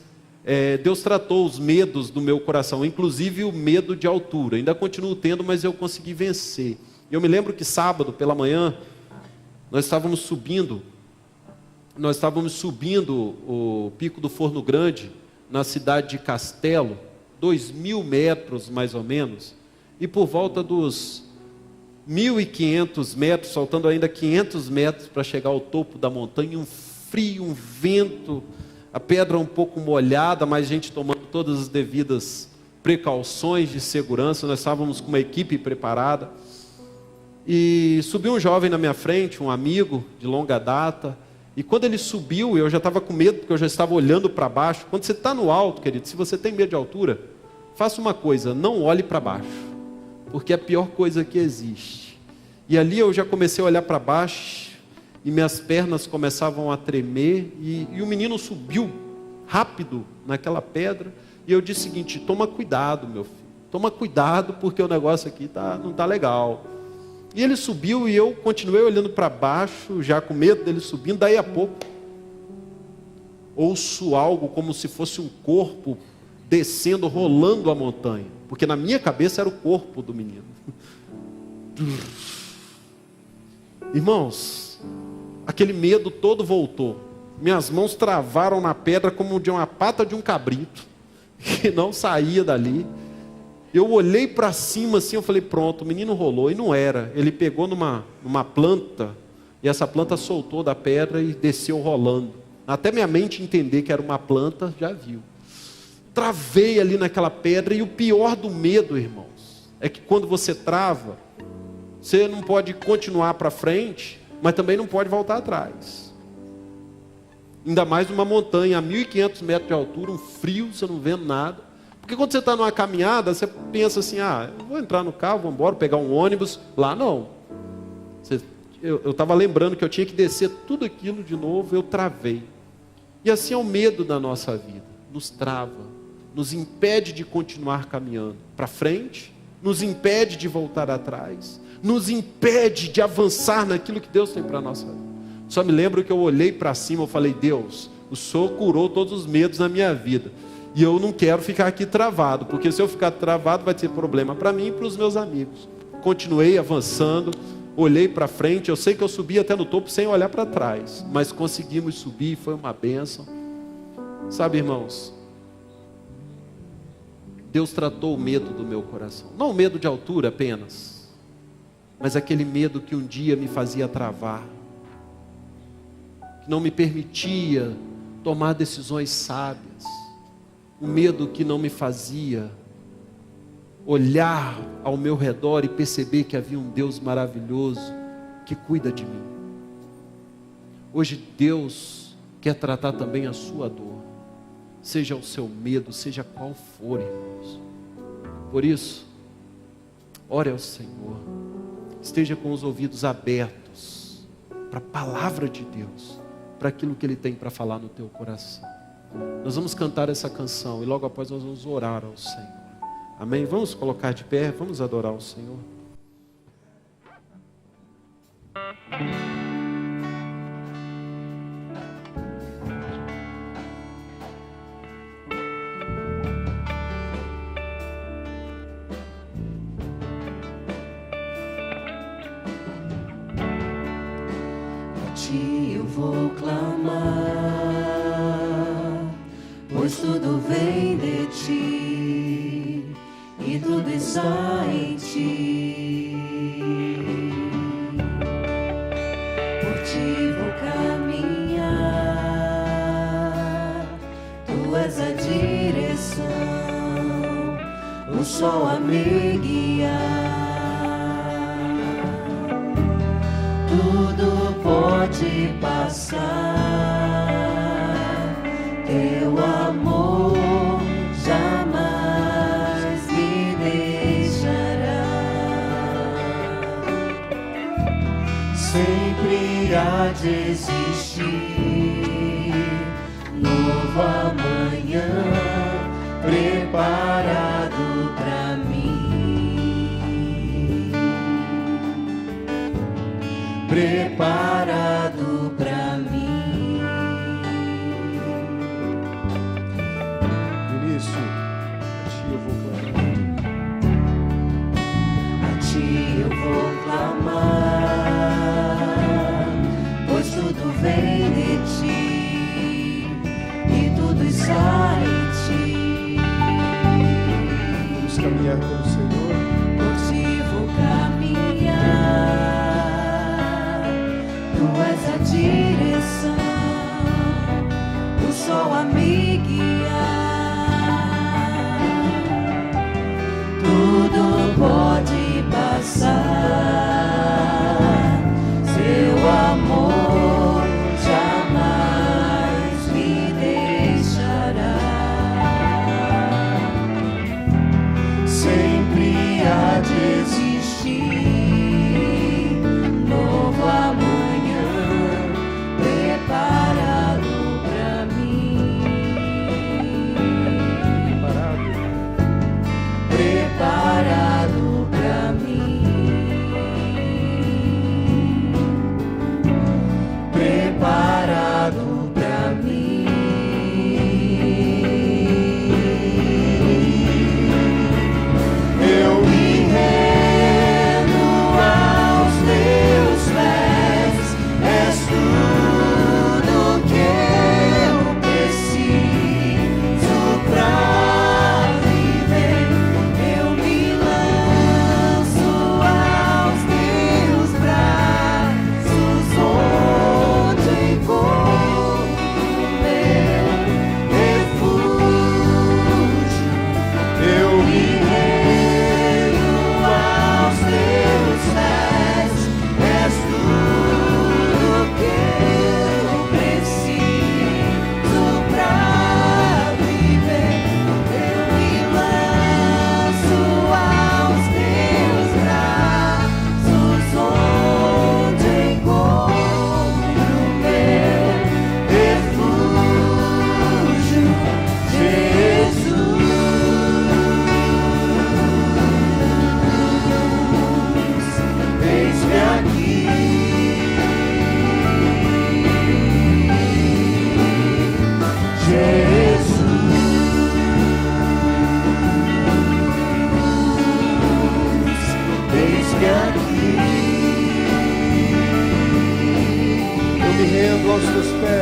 Deus tratou os medos do meu coração, inclusive o medo de altura. Ainda continuo tendo, mas eu consegui vencer. Eu me lembro que sábado pela manhã, nós estávamos subindo o Pico do Forno Grande, na cidade de Castelo, 2.000 metros mais ou menos, e por volta dos 1.500 metros, faltando ainda 500 metros para chegar ao topo da montanha, um frio, um vento, a pedra um pouco molhada, mas a gente tomando todas as devidas precauções de segurança. Nós estávamos com uma equipe preparada, e subiu um jovem na minha frente, um amigo de longa data, e quando ele subiu, eu já estava com medo, porque eu já estava olhando para baixo. Quando você está no alto, querido, se você tem medo de altura, faça uma coisa, não olhe para baixo, porque é a pior coisa que existe. E ali eu já comecei a olhar para baixo, e minhas pernas começavam a tremer, e o menino subiu rápido naquela pedra, e eu disse o seguinte: toma cuidado, meu filho, toma cuidado, porque o negócio aqui não está legal. E ele subiu e eu continuei olhando para baixo, já com medo dele subindo. Daí a pouco, ouço algo como se fosse um corpo descendo, rolando a montanha. Porque na minha cabeça era o corpo do menino. Irmãos, aquele medo todo voltou. Minhas mãos travaram na pedra como de uma pata de um cabrito, que não saía dali. Eu olhei para cima assim, eu falei, pronto, o menino rolou. E não era. Ele pegou numa planta, e essa planta soltou da pedra e desceu rolando. Até minha mente entender que era uma planta, já viu. Travei ali naquela pedra, e o pior do medo, irmãos, é que quando você trava, você não pode continuar para frente, mas também não pode voltar atrás. Ainda mais numa montanha a 1.500 metros de altura, um frio, você não vendo nada. Porque quando você está numa caminhada, você pensa assim, eu vou entrar no carro, vou embora, pegar um ônibus. Lá não. Eu estava lembrando que eu tinha que descer tudo aquilo de novo, eu travei. E assim é o medo da nossa vida. Nos trava, nos impede de continuar caminhando para frente, nos impede de voltar atrás, nos impede de avançar naquilo que Deus tem para a nossa vida. Só me lembro que eu olhei para cima, eu falei, Deus, o Senhor curou todos os medos na minha vida. E eu não quero ficar aqui travado, porque se eu ficar travado vai ter problema para mim e para os meus amigos. Continuei avançando, olhei para frente, eu sei que eu subi até no topo sem olhar para trás, mas conseguimos subir, foi uma bênção. Sabe, irmãos, Deus tratou o medo do meu coração. Não o medo de altura apenas, mas aquele medo que um dia me fazia travar, que não me permitia tomar decisões sábias. O medo que não me fazia olhar ao meu redor e perceber que havia um Deus maravilhoso que cuida de mim. Hoje Deus quer tratar também a sua dor, seja o seu medo, seja qual for, irmãos. Por isso, ore ao Senhor, esteja com os ouvidos abertos para a palavra de Deus, para aquilo que Ele tem para falar no teu coração. Nós vamos cantar essa canção e logo após nós vamos orar ao Senhor. Amém? Vamos colocar de pé, vamos adorar o Senhor. A ti eu vou clamar, pois tudo vem de ti e tudo está em ti. Por ti vou caminhar, tu és a direção, o sol a me guiar. Tudo pode passar, teu amor jamais me deixará. Sempre há de existir novo amanhã preparado pra mim, preparado pra mim. A ti eu vou clamar, pois tudo vem de ti e tudo está em ti. Vamos caminhar com o Senhor. Por ti vou caminhar, tu és a direção,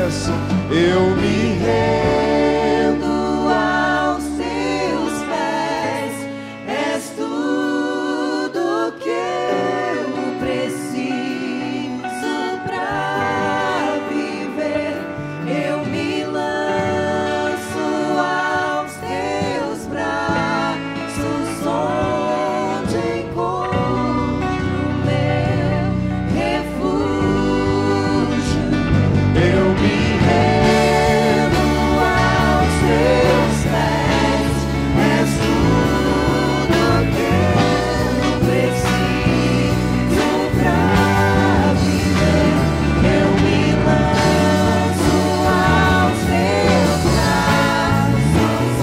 pés, eu me rendo aos teus pés. És tudo que eu preciso pra viver. Eu me lanço aos teus braços, onde encontro meu refúgio. Eu me Rendo aos teus pés. És tudo que eu preciso pra viver. Eu me lanço aos teus braços,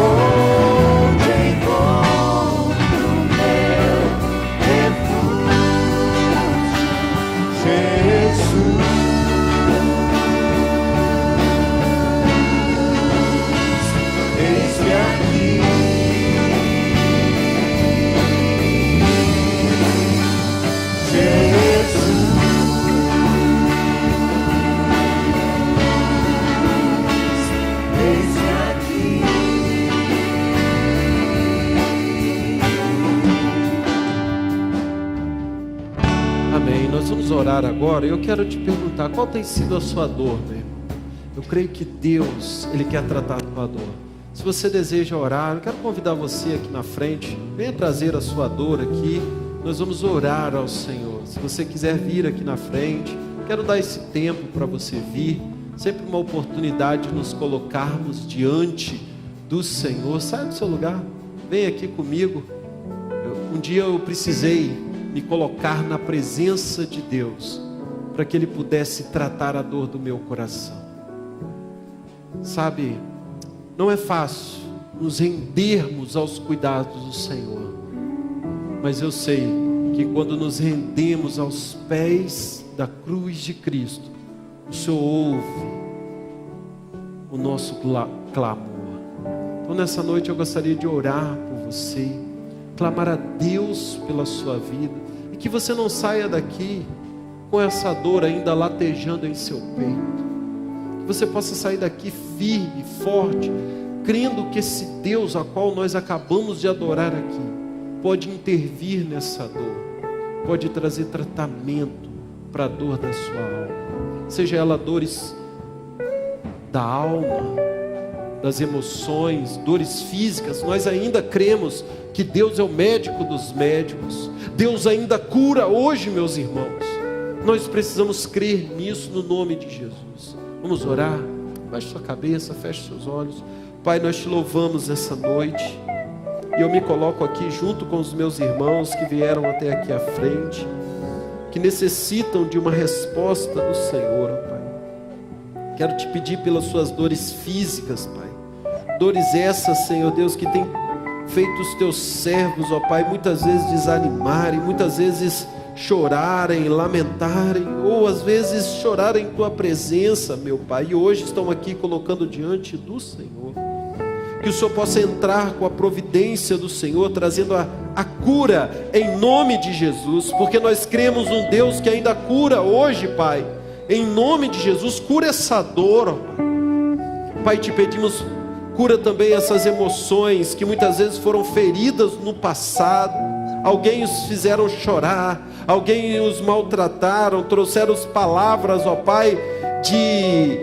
onde encontro meu refúgio. Jesus, eis-me aqui. Jesus, Eis-me aqui. Amém. Nós vamos orar agora. Eu quero te perguntar, qual tem sido a sua dor, meu irmão? Eu creio que Deus, Ele quer tratar a tua dor. Se você deseja orar, eu quero convidar você aqui na frente. Venha trazer a sua dor aqui. Nós vamos orar ao Senhor. Se você quiser vir aqui na frente, quero dar esse tempo para você vir. Sempre uma oportunidade de nos colocarmos diante do Senhor. Sai do seu lugar. Vem aqui comigo. Um dia eu precisei me colocar na presença de Deus para que Ele pudesse tratar a dor do meu coração. Sabe, não é fácil nos rendermos aos cuidados do Senhor, mas eu sei que quando nos rendemos aos pés da cruz de Cristo, o Senhor ouve o nosso clamor. Então nessa noite eu gostaria de orar por você, clamar a Deus pela sua vida, e que você não saia daqui com essa dor ainda latejando em seu peito. Que você possa sair daqui firme, forte, crendo que esse Deus a qual nós acabamos de adorar aqui pode intervir nessa dor, pode trazer tratamento para a dor da sua alma, seja ela dores da alma, das emoções, dores físicas. Nós ainda cremos que Deus é o médico dos médicos. Deus ainda cura hoje, meus irmãos. Nós precisamos crer nisso no nome de Jesus. Vamos orar? Baixe sua cabeça, feche seus olhos. Pai, nós te louvamos essa noite. E eu me coloco aqui junto com os meus irmãos que vieram até aqui à frente, que necessitam de uma resposta do Senhor, ó Pai. Quero te pedir pelas suas dores físicas, Pai. Dores essas, Senhor Deus, que tem feito os teus servos, ó Pai, muitas vezes desanimarem, muitas vezes chorarem, lamentarem, ou às vezes chorarem em tua presença, meu Pai. E hoje estão aqui colocando diante do Senhor. Que o Senhor possa entrar com a providência do Senhor, trazendo a cura em nome de Jesus, porque nós cremos um Deus que ainda cura hoje, Pai. Em nome de Jesus, cura essa dor, ó Pai. Pai, te pedimos, cura também essas emoções que muitas vezes foram feridas no passado. Alguém os fizeram chorar, alguém os maltrataram, trouxeram as palavras, ó Pai, de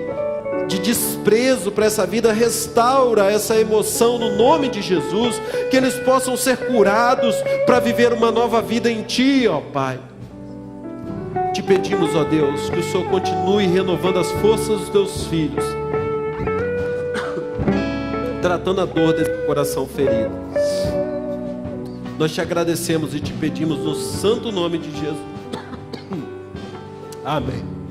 desprezo para essa vida. Restaura essa emoção no nome de Jesus, que eles possam ser curados para viver uma nova vida em Ti, ó Pai. Te pedimos, ó Deus, que o Senhor continue renovando as forças dos Teus filhos, tratando a dor desse coração ferido. Nós te agradecemos e te pedimos no santo nome de Jesus. Amém.